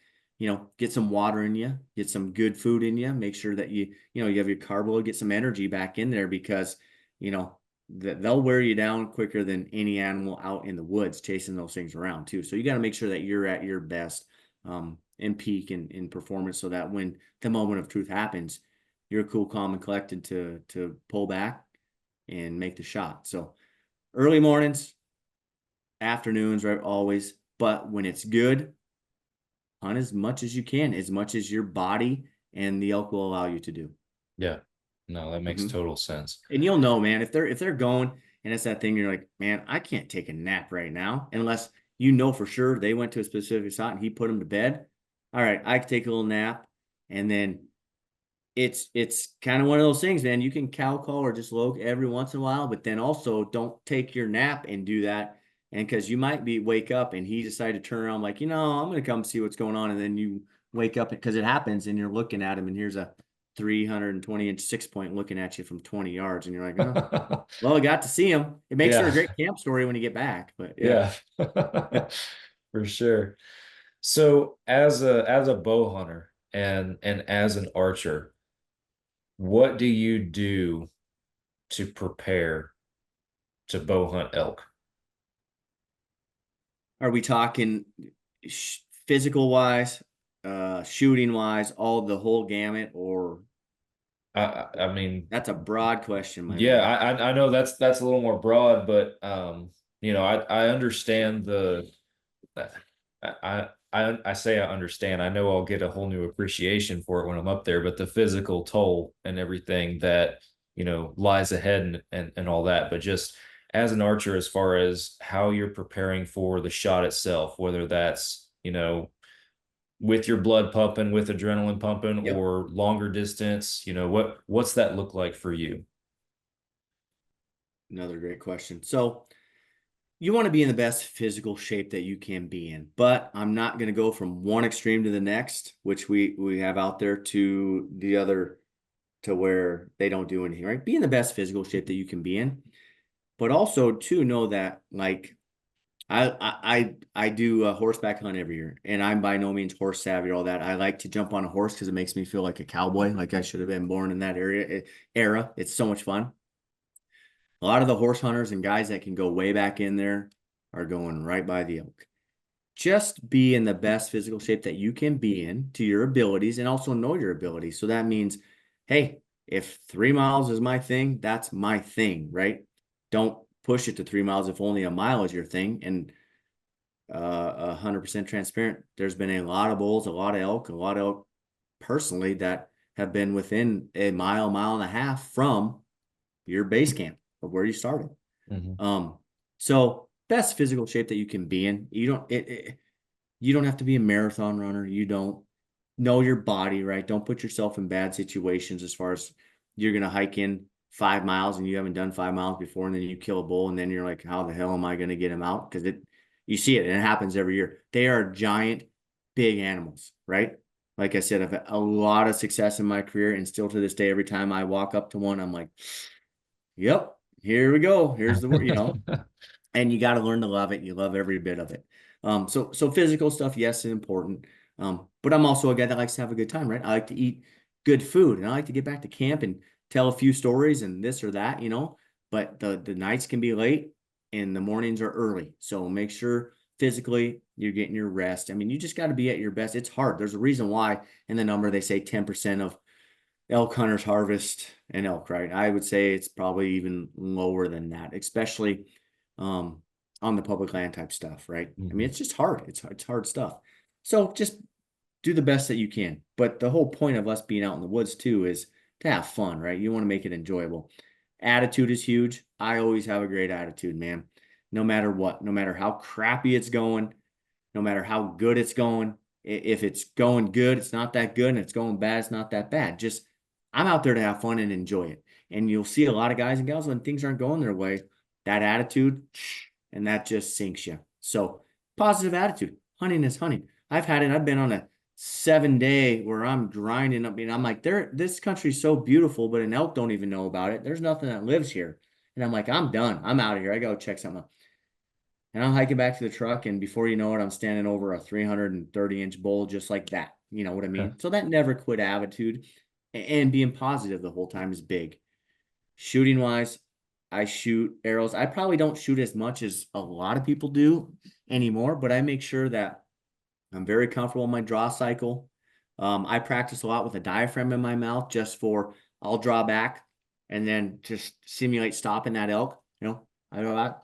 get some water in you, get some good food in you, make sure that you have your carb load, get some energy back in there because, they'll wear you down quicker than any animal out in the woods chasing those things around too. So you got to make sure that you're at your best, and peak in performance so that when the moment of truth happens, you're cool, calm, and collected to pull back and make the shot. So early mornings, afternoons, right? Always. But when it's good, hunt as much as you can, as much as your body and the elk will allow you to do. Yeah. No, that makes total sense. And you'll know, man, if they're going and it's that thing, you're like, man, I can't take a nap right now unless for sure they went to a specific spot and he put them to bed. All right, I can take a little nap. And then it's kind of one of those things, man. You can cow call or just loc every once in a while, but then also don't take your nap and do that. And because you might wake up and he decided to turn around like, I'm going to come see what's going on. And then you wake up because it happens and you're looking at him and here's a 320-inch 6-point looking at you from 20 yards. And you're like, oh, well, I got to see him. It makes for a great camp story when you get back. But yeah. For sure. So as a bow hunter and as an archer, what do you do to prepare to bow hunt elk? Are we talking physical wise, shooting wise, the whole gamut, or? I mean, that's a broad question. Yeah, I know that's a little more broad, but I understand I say I understand. I know I'll get a whole new appreciation for it when I'm up there, but the physical toll and everything that lies ahead and all that. But just as an archer, as far as how you're preparing for the shot itself, whether that's with your blood pumping, with adrenaline pumping, Yep. or longer distance, what's that look like for you? Another great question. So you want to be in the best physical shape that you can be in, but I'm not going to go from one extreme to the next, which we have out there, to the other, to where they don't do anything, right? Be in the best physical shape that you can be in, but also to know that, like, I do a horseback hunt every year, and I'm by no means horse savvy or all that. I like to jump on a horse because it makes me feel like a cowboy, like I should have been born in that era. It's so much fun. A lot of the horse hunters and guys that can go way back in there are going right by the elk. Just be in the best physical shape that you can be in to your abilities, and also know your abilities. So that means, hey, if 3 miles is my thing, that's my thing, right? Don't push it to 3 miles if only a mile is your thing. And 100% transparent, there's been a lot of bulls, a lot of elk personally that have been within a mile and a half from your base camp of where you started. So best physical shape that you can be in. You don't have to be a marathon runner. You don't know your body, right? Don't put yourself in bad situations as far as you're going to hike in 5 miles and you haven't done 5 miles before, and then you kill a bull, and then you're like, how the hell am I going to get him out? Because you see it, and it happens every year. They are giant, big animals, right? Like I said, I've had a lot of success in my career, and still to this day, every time I walk up to one, I'm like, yep, here we go. Here's the word, and you got to learn to love it. You love every bit of it. So physical stuff, yes, is important. But I'm also a guy that likes to have a good time, right? I like to eat good food, and I like to get back to camp and tell a few stories and this or that, But the nights can be late and the mornings are early. So make sure physically you're getting your rest. I mean, you just got to be at your best. It's hard. There's a reason why in the number they say 10% of elk hunters harvest an elk, right? I would say it's probably even lower than that, especially on the public land type stuff, right? I mean, it's just hard. It's hard stuff. So just do the best that you can. But the whole point of us being out in the woods too is to have fun, right? You want to make it enjoyable. Attitude is huge. I always have a great attitude, man. No matter what, no matter how crappy it's going, no matter how good it's going. If it's going good, it's not that good, and it's going bad, it's not that bad. Just I'm out there to have fun and enjoy it. And you'll see a lot of guys and gals when things aren't going their way, that attitude, and that just sinks you. So positive attitude. Hunting is hunting. I've had it. I've been on a 7-day where I'm grinding up. I'm like, this country's so beautiful, but an elk don't even know about it. There's nothing that lives here. And I'm like, I'm done. I'm out of here. I gotta check something out. And I'm hiking back to the truck, and before you know it, I'm standing over a 330-inch bull just like that. You know what I mean? So that never quit attitude and being positive the whole time is big. Shooting wise, I shoot arrows. I probably don't shoot as much as a lot of people do anymore, but I make sure that I'm very comfortable in my draw cycle. I practice a lot with a diaphragm in my mouth I'll draw back and then just simulate stopping that elk. I go out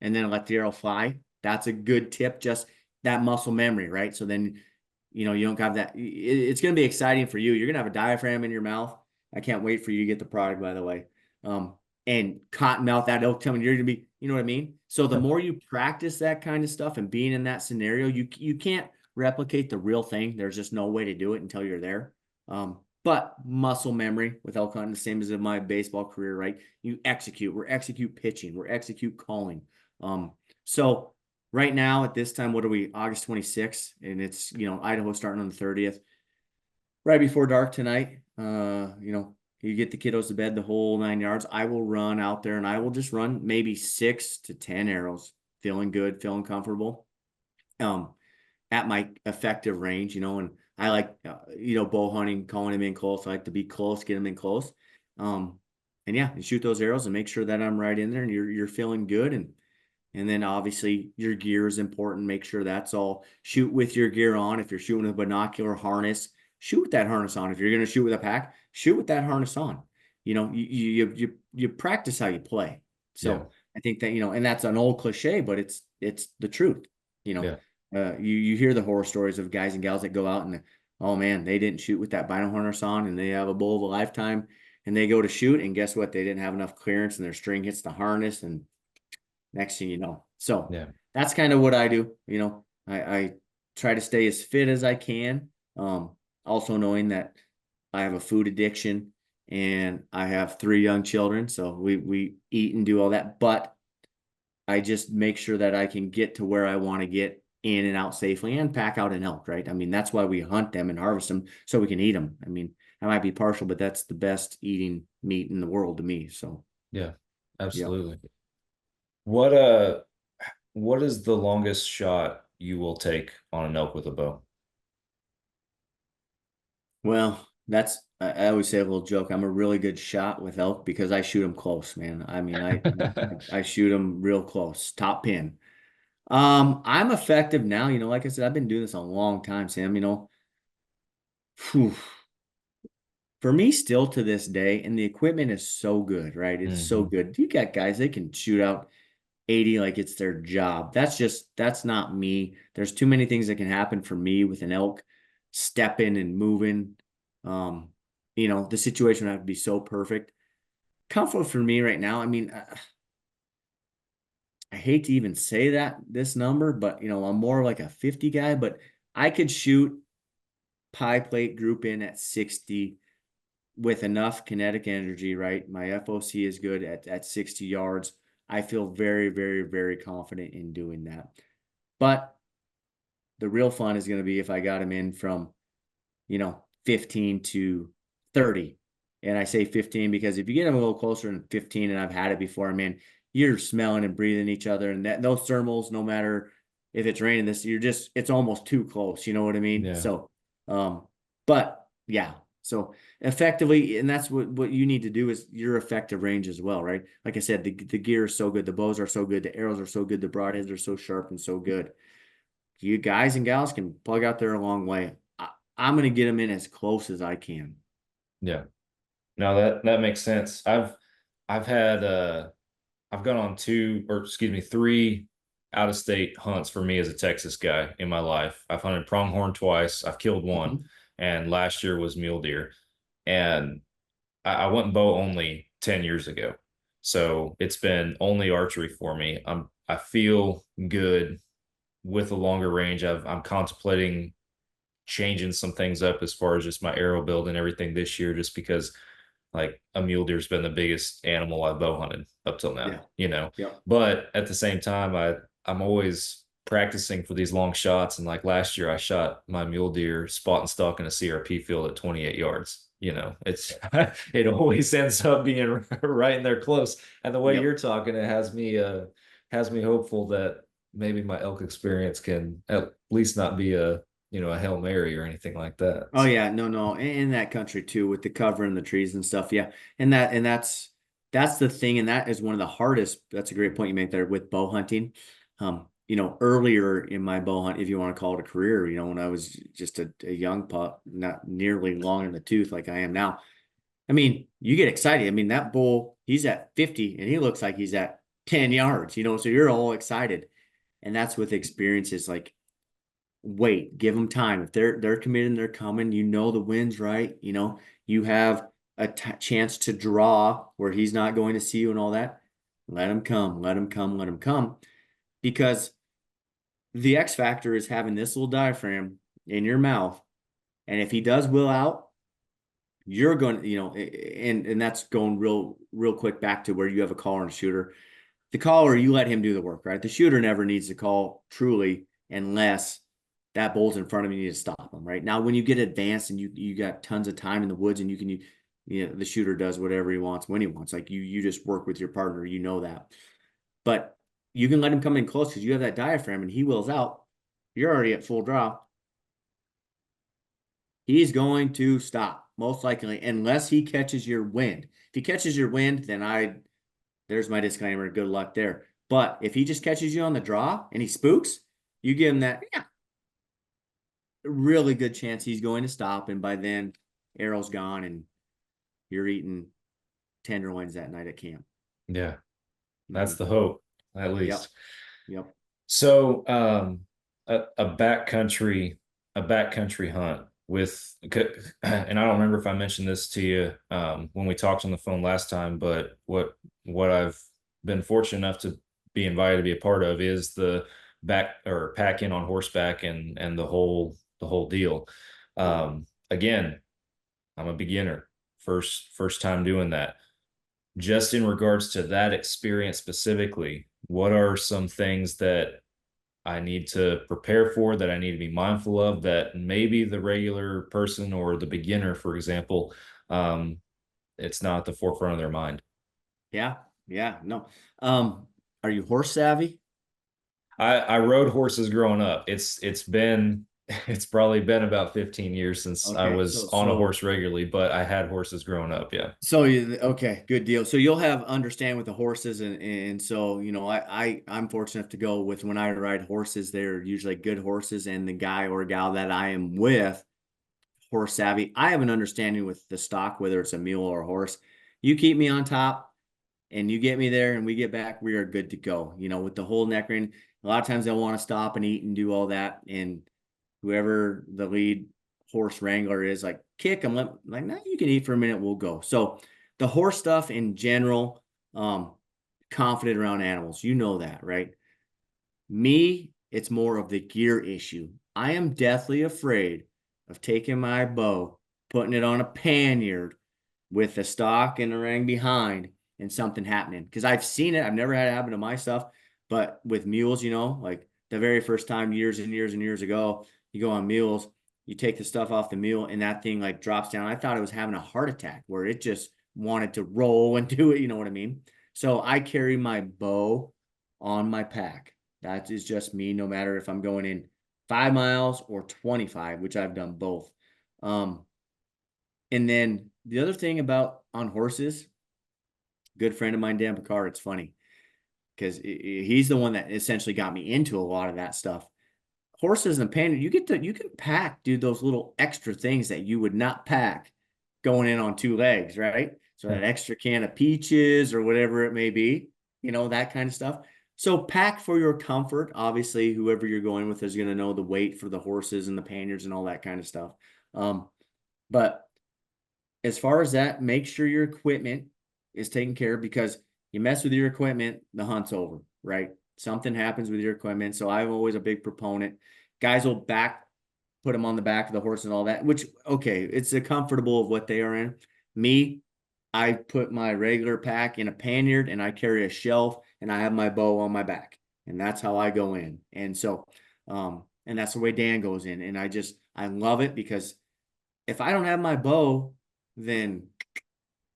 and then let the arrow fly. That's a good tip, just that muscle memory, right? So then, you don't have that. It's going to be exciting for you. You're going to have a diaphragm in your mouth. I can't wait for you to get the product, by the way. And cotton mouth that elk coming, you're going to be, you know what I mean? So the more you practice that kind of stuff and being in that scenario, you can't replicate the real thing. There's just no way to do it until you're there. But muscle memory with elk hunting, the same as in my baseball career, right? You execute. We're execute pitching. We're execute calling. So right now at this time, what are we, August 26th, and it's, Idaho starting on the 30th, right before dark tonight. You get the kiddos to bed, the whole 9 yards. I will run out there and I will just run maybe 6 to 10 arrows, feeling good, feeling comfortable, at my effective range, and I like, bow hunting, calling them in close. I like to be close, get them in close. And shoot those arrows and make sure that I'm right in there and you're feeling good. And then obviously your gear is important. Make sure that's all. Shoot with your gear on. If you're shooting with a binocular harness, shoot with that harness on. If you're going to shoot with a pack, shoot with that harness on. You practice how you play. So I think that, and that's an old cliche, but it's the truth. You hear the horror stories of guys and gals that go out and, oh man, they didn't shoot with that bino harness on and they have a bull of a lifetime and they go to shoot and guess what? They didn't have enough clearance and their string hits the harness and next thing you know. So that's kind of what I do. I try to stay as fit as I can. Also knowing that I have a food addiction and I have 3 young children. So we eat and do all that, but I just make sure that I can get to where I want to get in and out safely and pack out an elk, right? I mean, that's why we hunt them and harvest them so we can eat them. I mean, I might be partial, but that's the best eating meat in the world to me. So yeah, absolutely. Yeah. What is the longest shot you will take on an elk with a bow? Well, I always say a little joke. I'm a really good shot with elk because I shoot them close, man. I mean, I shoot them real close, top pin. I'm effective now. Like I said, I've been doing this a long time, Sam. Whew. For me, still to this day, and the equipment is so good, right? It's so good. You got guys, they can shoot out 80 like it's their job. That's not me. There's too many things that can happen for me with an elk stepping and moving. The situation would have to be so perfect. Comfort for me right now, I mean, I hate to even say this number, but I'm more like a 50 guy, but I could shoot pie plate group in at 60 with enough kinetic energy, right? My FOC is good at 60 yards. I feel very, very, very confident in doing that. But the real fun is going to be if I got him in from, 15 to 30. And I say 15 because if you get him a little closer than 15, and I've had it before, man, you're smelling and breathing each other, and that those thermals, no matter if it's raining this, it's almost too close. You know what I mean? Yeah. So, but yeah, so effectively, and that's what you need to do is your effective range as well, right? Like I said, the gear is so good, the bows are so good, the arrows are so good, the broadheads are so sharp and so good. You guys and gals can plug out there a long way. I'm going to get them in as close as I can. Yeah. No, that makes sense. I've had I've gone on three out of state hunts for me as a Texas guy in my life. I've hunted pronghorn twice. I've killed one, and last year was mule deer. And I went bow only 10 years ago. So it's been only archery for me. I feel good with a longer range. I'm contemplating changing some things up as far as just my arrow build and everything this year, just because like a mule deer's been the biggest animal I've bow hunted up till now, Yeah. But at the same time, I'm always practicing for these long shots. And like last year I shot my mule deer spot and stalk in a CRP field at 28 yards. It's it always ends up being right in there close. And the way Yep. you're talking, it has me hopeful that maybe my elk experience can at least not be a Hail Mary or anything like that. Oh yeah, no, in that country too, with the cover and the trees and stuff. Yeah, and that's the thing, and that is one of the hardest. That's a great point you make there with bow hunting. Earlier in my bow hunt, if you want to call it a career, when I was just a young pup, not nearly long in the tooth like I am now. I mean, you get excited. I mean, that bull, he's at 50 and he looks like he's at 10 yards, so you're all excited. And that's with experiences like wait, give them time. If they're committed and they're coming, the wind's right. You have a chance to draw where he's not going to see you and all that. Let him come, let him come, let him come. Because the X factor is having this little diaphragm in your mouth. And if he does will out, you're going to, and that's going real quick back to where you have a caller and a shooter. The caller, you let him do the work, right? The shooter never needs to call truly unless that bull's in front of you, you need to stop him, right? Now, when you get advanced and you got tons of time in the woods and the shooter does whatever he wants when he wants. Like you just work with your partner, that. But you can let him come in close because you have that diaphragm and he wills out. You're already at full draw. He's going to stop, most likely, unless he catches your wind. If he catches your wind, then there's my disclaimer. Good luck there. But if he just catches you on the draw and he spooks, you give him that, really good chance he's going to stop. And by then, arrow's gone and you're eating tenderloins that night at camp. Yeah, that's the hope, at least. Yep. So, a backcountry hunt with, and I don't remember if I mentioned this to you when we talked on the phone last time, but what I've been fortunate enough to be invited to be a part of is the pack in on horseback and the whole deal. Again, I'm a beginner, first time doing that. Just in regards to that experience specifically, what are some things that I need to prepare for, that I need to be mindful of, that maybe the regular person or the beginner, for example, it's not at the forefront of their mind? Yeah, no. Are you horse savvy? I rode horses growing up. It's probably been about 15 years since I was on a horse regularly, but I had horses growing up. Yeah. So okay, good deal. So you'll have understand with the horses, and so I'm fortunate enough to go with when I ride horses. They're usually good horses, and the guy or gal that I am with, horse savvy. I have an understanding with the stock, whether it's a mule or a horse. You keep me on top, and you get me there, and we get back, we are good to go. With the whole neck ring, a lot of times they'll want to stop and eat and do all that, and whoever the lead horse wrangler is, like, kick them, like, no, you can eat for a minute, we'll go. So the horse stuff in general, confident around animals, that, right? Me, it's more of the gear issue. I am deathly afraid of taking my bow, putting it on a panniard with the stock and the ring behind and something happening. Because I've seen it. I've never had it happen to my stuff. But with mules, like the very first time years and years and years ago, you go on mules, you take the stuff off the mule and that thing like drops down. I thought it was having a heart attack where it just wanted to roll and do it. You know what I mean? So I carry my bow on my pack. That is just me, no matter if I'm going in 5 miles or 25, which I've done both. And then the other thing about on horses, good friend of mine, Dan Picard, it's funny because he's the one that essentially got me into a lot of that stuff. Horses and panniers, you can pack, dude, those little extra things that you would not pack going in on 2 legs, right? So that extra can of peaches or whatever it may be, that kind of stuff. So pack for your comfort. Obviously, whoever you're going with is going to know the weight for the horses and the panniers and all that kind of stuff. But as far as that, make sure your equipment is taken care of, because you mess with your equipment, the hunt's over, right? Something happens with your equipment. So I'm always a big proponent. Guys will put them on the back of the horse and all that, which, okay, it's a comfortable of what they are in. Me, I put my regular pack in a pannier and I carry a shelf and I have my bow on my back, and that's how I go in. And so, and that's the way Dan goes in. And I love it, because if I don't have my bow, then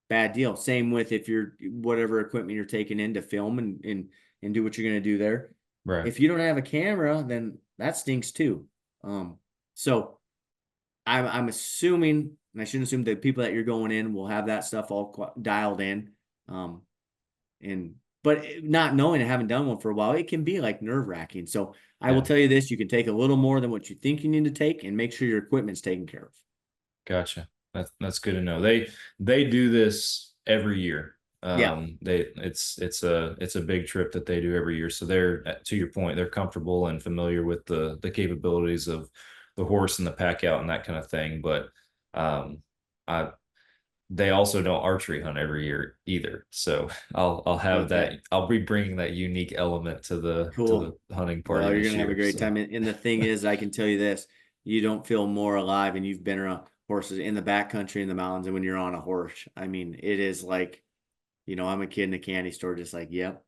bad deal. Same with if you're whatever equipment you're taking in to film and do what you're going to do there. Right. If you don't have a camera, then that stinks too. So I'm assuming, and I shouldn't assume, that people that you're going in will have that stuff all dialed in. But not knowing, and haven't done one for a while, it can be like nerve-wracking. So I will tell you this: you can take a little more than what you think you need to take, and make sure your equipment's taken care of. Gotcha. That's good to know. They do this every year. It's a big trip that they do every year. So they're, to your point, they're comfortable and familiar with the capabilities of the horse and the pack out and that kind of thing. But they also don't archery hunt every year either. So I'll have that. I'll be bringing that unique element to the hunting party. Well, you're this gonna have a year, great so. time. And the thing is, I can tell you this: you don't feel more alive, and you've been around horses in the backcountry in the mountains, and when you're on a horse, I mean, it is like, I'm a kid in a candy store, just like, yep,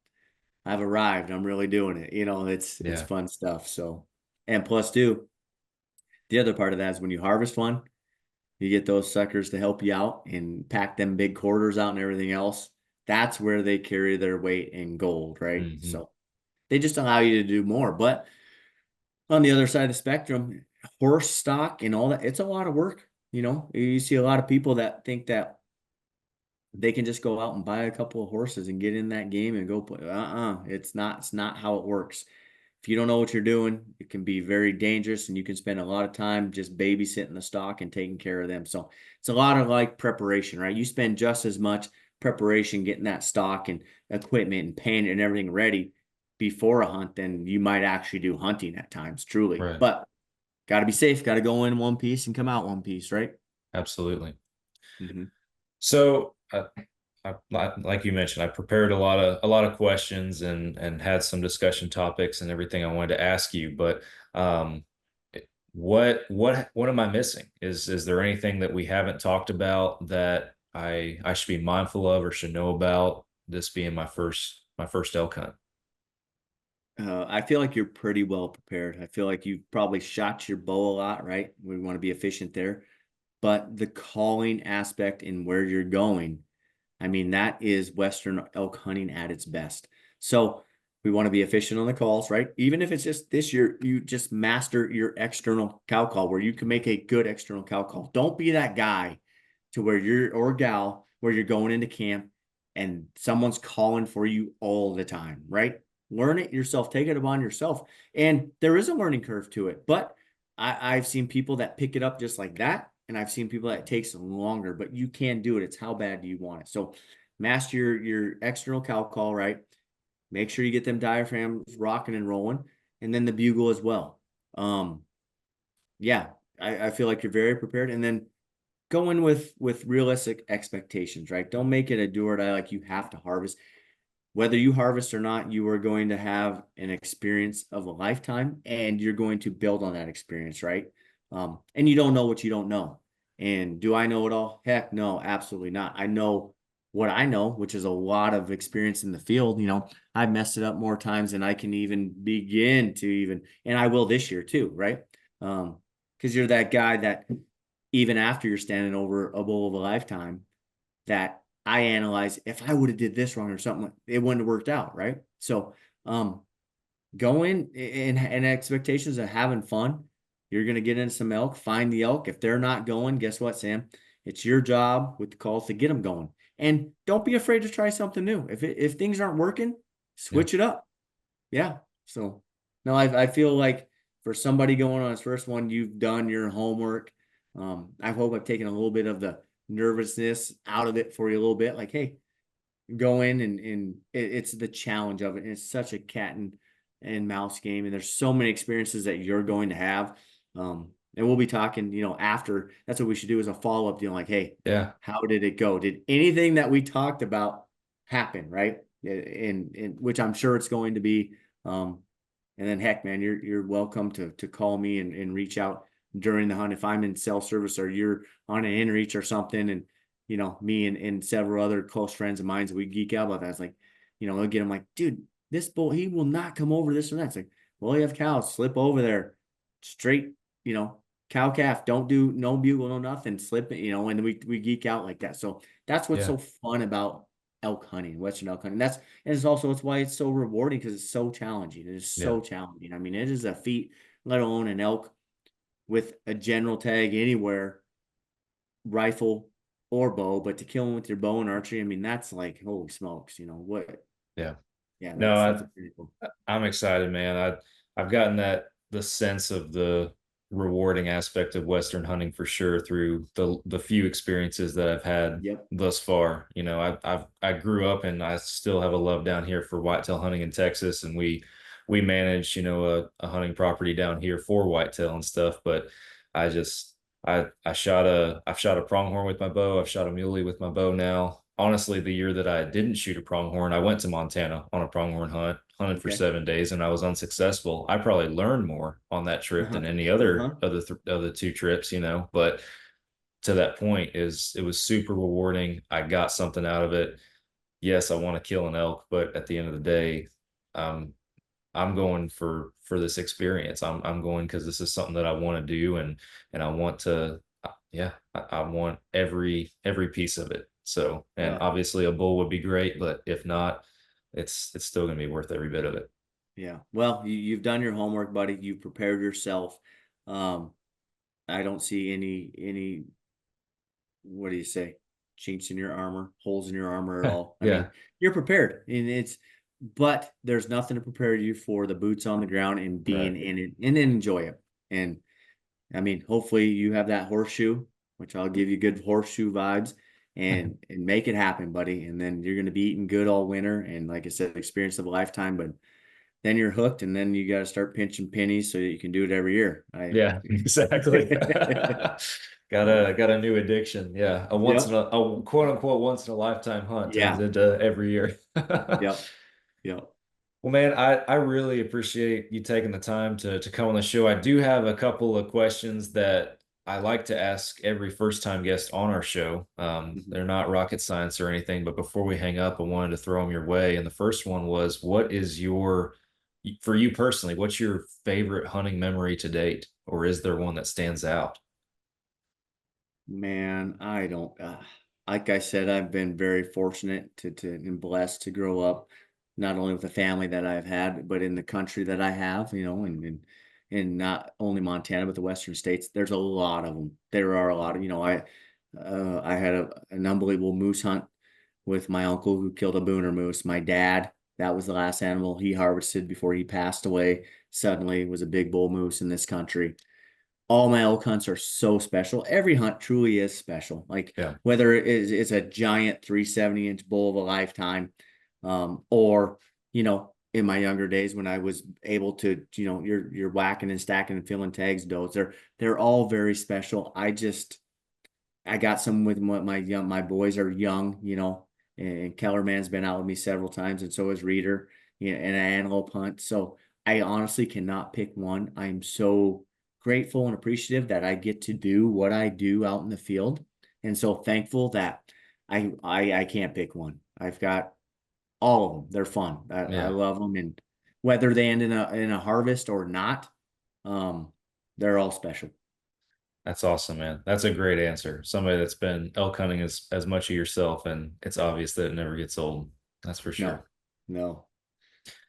I've arrived. I'm really doing it. It's fun stuff. So, and plus too, the other part of that is when you harvest one, you get those suckers to help you out and pack them big quarters out and everything else. That's where they carry their weight in gold, right? Mm-hmm. So they just allow you to do more. But on the other side of the spectrum, horse stock and all that, it's a lot of work. You see a lot of people that think that they can just go out and buy a couple of horses and get in that game and go play. It's not how it works. If you don't know what you're doing, it can be very dangerous, and you can spend a lot of time just babysitting the stock and taking care of them. So it's a lot of like preparation, right? You spend just as much preparation getting that stock and equipment and paint and everything ready before a hunt than you might actually do hunting at times, truly. Right. But got to be safe, got to go in one piece and come out one piece, right? Absolutely. Mm-hmm. So, like you mentioned, I prepared a lot of questions and had some discussion topics and everything I wanted to ask you. But what am I missing? Is there anything that we haven't talked about that I should be mindful of or should know about, this being my first elk hunt? I feel like you're pretty well prepared. I feel like you've probably shot your bow a lot, right? We want to be efficient there. But the calling aspect and where you're going, I mean, that is Western elk hunting at its best. So we want to be efficient on the calls, right? Even if it's just this year, you just master your external cow call where you can make a good external cow call. Don't be that guy to where or gal where you're going into camp and someone's calling for you all the time, right? Learn it yourself, take it upon yourself. And there is a learning curve to it, but I've seen people that pick it up just like that. And I've seen people that it takes longer, but you can do it. It's how bad do you want it? So master your external cow call, right? Make sure you get them diaphragms rocking and rolling, and then the bugle as well. Yeah, I feel like you're very prepared. And then go in with realistic expectations, right? Don't make it a do or die, like you have to harvest. Whether you harvest or not, you are going to have an experience of a lifetime, and you're going to build on that experience, right? And you don't know what you don't know. And do I know it all? Heck no, absolutely not. I know what I know, which is a lot of experience in the field. I've messed it up more times than I can even begin to and I will this year too, right? Because you're that guy that even after you're standing over a bull of a lifetime, that I analyze if I would have did this wrong or something, it wouldn't have worked out, right? So go in expectations of having fun. You're gonna get in some elk, find the elk. If they're not going, guess what, Sam? It's your job with the calls to get them going. And don't be afraid to try something new. If things aren't working, switch it up. Yeah. So no, I feel like for somebody going on his first one, you've done your homework. I hope I've taken a little bit of the nervousness out of it for you a little bit. Like, hey, go in and it's the challenge of it. And it's such a cat and mouse game. And there's so many experiences that you're going to have. And we'll be talking, after. That's what we should do is a follow-up deal. Like, hey, Yeah. how did it go? Did anything that we talked about happen? Right. And which I'm sure it's going to be. And then heck, man, you're welcome to call me and reach out during the hunt if I'm in cell service or you're on an inReach or something. And me and several other close friends of mine, we geek out about that. It's like, they'll get them like, dude, this bull, he will not come over this or that. It's like, well, you have cows, slip over there, straight, cow calf, don't do no bugle, no nothing, slip it, and we geek out like that. So that's what's so fun about elk hunting, Western elk hunting. It's why it's so rewarding because it's so challenging. It is so challenging. I mean, it is a feat, let alone an elk with a general tag anywhere, rifle or bow, but to kill them with your bow and archery, I mean, that's like, holy smokes, what? Yeah. Yeah, No, that's pretty cool. I'm excited, man. I've gotten the sense of the rewarding aspect of Western hunting for sure through the few experiences that I've had Yep. thus far. I grew up and I still have a love down here for whitetail hunting in Texas, and we manage, a hunting property down here for whitetail and stuff. But I just I've shot a pronghorn with my bow. I've shot a muley with my bow now. Honestly, the year that I didn't shoot a pronghorn, I went to Montana on a pronghorn hunt, hunted for Okay. 7 days, and I was unsuccessful. I probably learned more on that trip than any other of the two trips, But to that point, it was super rewarding. I got something out of it. Yes, I want to kill an elk, but at the end of the day, um, I'm going for this experience. I'm going because this is something that I want to do, and I want to, I want every piece of it. So, and Yeah. obviously a bull would be great, but if not, it's still gonna be worth every bit of it. Yeah. Well, you've done your homework, buddy. You've prepared yourself. I don't see any, what do you say? Chinks in your armor, holes in your armor at all. I mean, you're prepared and but there's nothing to prepare you for the boots on the ground and being in it and enjoy it. And I mean, hopefully you have that horseshoe, which I'll give you good horseshoe vibes and make it happen, buddy. And then you're going to be eating good all winter. And like I said, experience of a lifetime, but then you're hooked and then you got to start pinching pennies so that you can do it every year. Yeah, exactly. Got a new addiction. Yeah. A quote unquote once in a lifetime hunt turns into every year. Yep. Yep. Well, man, I really appreciate you taking the time to come on the show. I do have a couple of questions that I like to ask every first time guest on our show. They're not rocket science or anything, but before we hang up, I wanted to throw them your way. And the first one was, for you personally, what's your favorite hunting memory to date? Or is there one that stands out? Man, I don't, like I said, I've been very fortunate and blessed to grow up, not only with the family that I've had, but in the country that I have, and not only Montana, but the Western states. There's a lot of them. There are a lot of, I had an unbelievable moose hunt with my uncle who killed a booner moose. My dad, that was the last animal he harvested before he passed away. Suddenly was a big bull moose in this country. All my elk hunts are so special. Every hunt truly is special. Like whether it's a giant 370-inch bull of a lifetime, or in my younger days when I was able to, you're whacking and stacking and filling tags, those they're all very special. I got some with my boys are young, and Kellerman's been out with me several times, and so is Reader, and an antelope hunt. So I honestly cannot pick one. I'm so grateful and appreciative that I get to do what I do out in the field, and so thankful that I can't pick one. I've got all of them. They're fun. I love them, and whether they end in a harvest or not, they're all special. That's awesome, man. That's a great answer. Somebody that's been elk hunting as much of yourself, and it's obvious that it never gets old. That's for No, sure. no,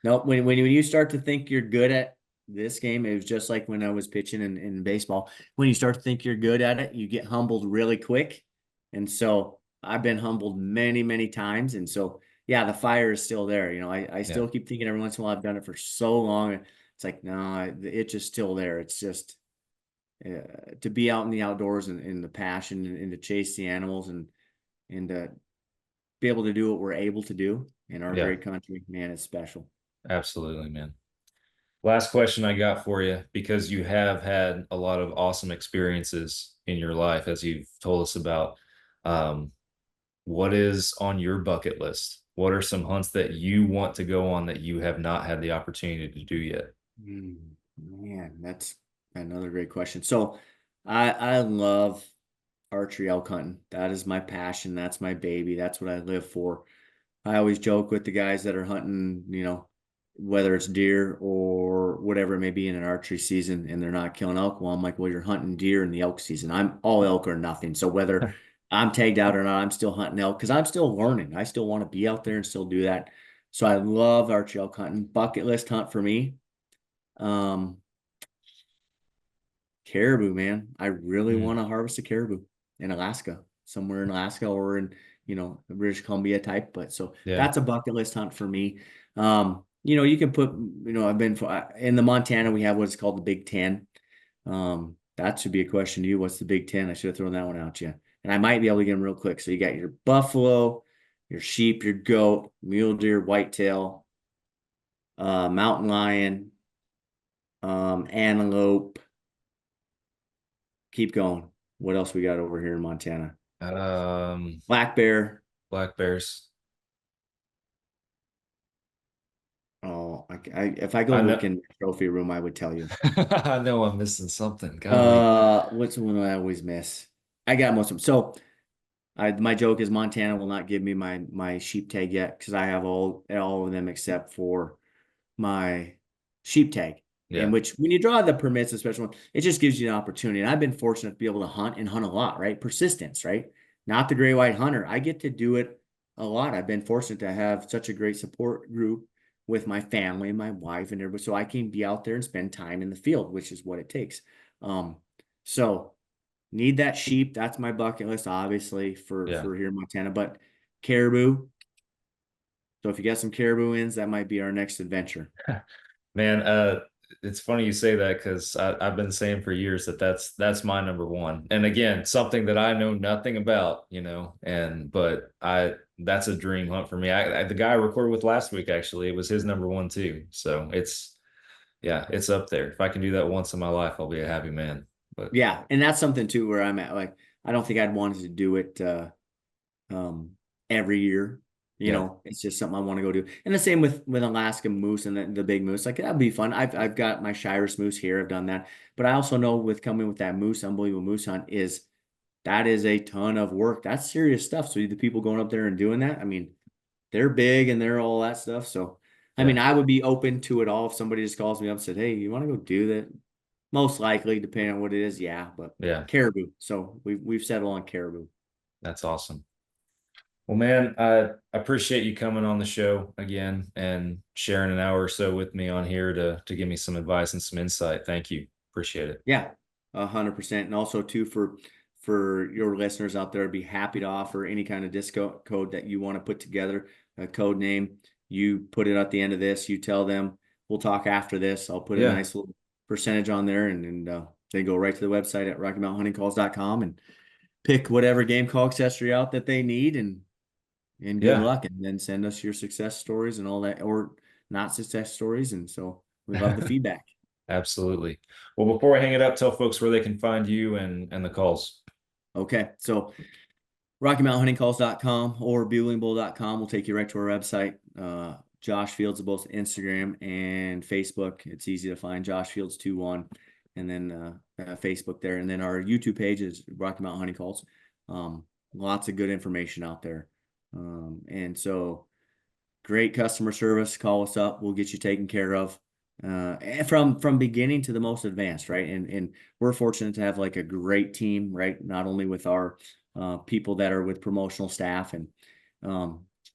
no. When you start to think you're good at this game, it was just like when I was pitching in baseball. When you start to think you're good at it, you get humbled really quick. And so I've been humbled many, many times. And so, yeah, the fire is still there. I Yeah. still keep thinking every once in a while I've done it for so long. It's like, no, it's just still there. It's just to be out in the outdoors and the passion and to chase the animals and be able to do what we're able to do in our Yeah. great country, man, it's special. Absolutely, man. Last question I got for you, because you have had a lot of awesome experiences in your life, as you've told us about. Um, what is on your bucket list? What are some hunts that you want to go on that you have not had the opportunity to do yet? Man, that's another great question. So I love archery elk hunting. That is my passion. That's my baby. That's what I live for. I always joke with the guys that are hunting, whether it's deer or whatever it may be in an archery season and they're not killing elk. Well, I'm like, well, you're hunting deer in the elk season. I'm all elk or nothing. So whether I'm tagged out or not, I'm still hunting elk because I'm still learning. I still want to be out there and still do that. So I love archery elk hunting. Bucket list hunt for me. Um, Caribou, man. I really Mm, want to harvest a caribou in Alaska, somewhere in Alaska or in, British Columbia type. But so yeah. that's a bucket list hunt for me. You can put, I've been in the Montana, we have what's called the Big Ten. That should be a question to you. What's the Big Ten? I should have thrown that one out to you. And I might be able to get them real quick. So you got your buffalo, your sheep, your goat, mule deer, whitetail, mountain lion, antelope. Keep going. What else we got over here in Montana? Um, Black bear. black bears. Oh, if I go I look know. in the trophy room, I would tell you. I know I'm missing something. Golly. What's the one I always miss? I got most of them. So my joke is Montana will not give me my sheep tag yet because I have all of them except for my sheep tag. In Yeah. which when you draw the permits, especially one, it just gives you an opportunity. And I've been fortunate to be able to hunt and hunt a lot, right? Persistence, right? Not the gray white hunter. I get to do it a lot. I've been fortunate to have such a great support group with my family, my wife, and everybody. So I can be out there and spend time in the field, which is what it takes. So need that sheep. That's my bucket list, obviously, Yeah. for here in Montana. But caribou. So if you got some caribou ins, that might be our next adventure. Man, it's funny you say that because I've been saying for years that that's my number one. And again, something that I know nothing about, but that's a dream hunt for me. The guy I recorded with last week, actually, it was his number one too. So yeah, it's up there. If I can do that once in my life, I'll be a happy man. But Yeah, and that's something too where I'm at. Like, I don't think I'd wanted to do it um every year. yeah, It's just something I want to go do. And the same with Alaska moose and the big moose. Like that'd be fun. I've got my Shiras moose here. I've done that. But I also know with coming with that moose, unbelievable moose hunt that is a ton of work. That's serious stuff. So the people going up there and doing that, I mean, they're big and they're all that stuff. So I yeah, mean, I would be open to it all if somebody just calls me up and said, "Hey, you want to go do that?" Most likely, depending on what it is, yeah. But yeah. caribou. So we've settled on caribou. That's awesome. Well, man, I appreciate you coming on the show again and sharing an hour or so with me on here to give me some advice and some insight. Thank you. Appreciate it. Yeah, 100%. And also too for your listeners out there, I'd be happy to offer any kind of discount code that you want to put together, a code name. You put it at the end of this. You tell them we'll talk after this. I'll put a Yeah, nice little percentage on there, and they go right to the website at RockyMountainHuntingCalls.com and pick whatever game call accessory out that they need, and good yeah. luck. And then send us your success stories and all that, or not success stories. And so we love the feedback. Absolutely. Well, before I hang it up, tell folks where they can find you and the calls. Okay, so RockyMountainHuntingCalls.com or BuglingBull.com will take you right to our website. Josh Fields of both Instagram and Facebook. It's easy to find Josh Fields 21, and then Facebook there. And then our YouTube page is Rocky Mountain Hunting Calls. Lots of good information out there. And so great customer service. Call us up. We'll get you taken care of. from beginning to the most advanced, right? And we're fortunate to have like a great team, right? Not only with our people that are with promotional staff and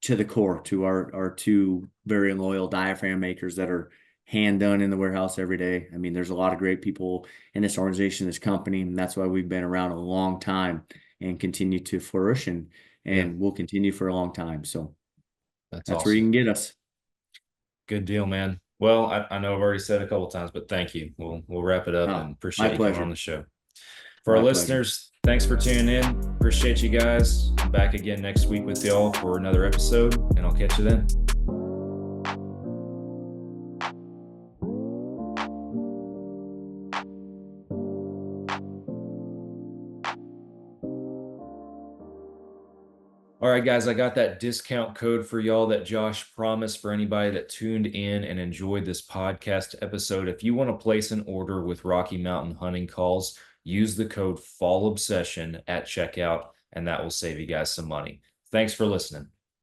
to the core, to our two very loyal diaphragm makers that are hand done in the warehouse every day. I mean, there's a lot of great people in this organization, this company, and that's why we've been around a long time and continue to flourish and we'll continue for a long time. So That's that's where you awesome. can get us. Good deal, man. Well, I know I've already said a couple times, but thank you. We'll wrap it up and Oh, appreciate my you coming pleasure. on the show. For our My pleasure. listeners, thanks for tuning in. Appreciate you guys. I'm back again next week with y'all for another episode, and I'll catch you then. All right, guys, I got that discount code for y'all that Josh promised for anybody that tuned in and enjoyed this podcast episode. If you want to place an order with Rocky Mountain Hunting Calls, use the code FALLOBSESSION at checkout, and that will save you guys some money. Thanks for listening.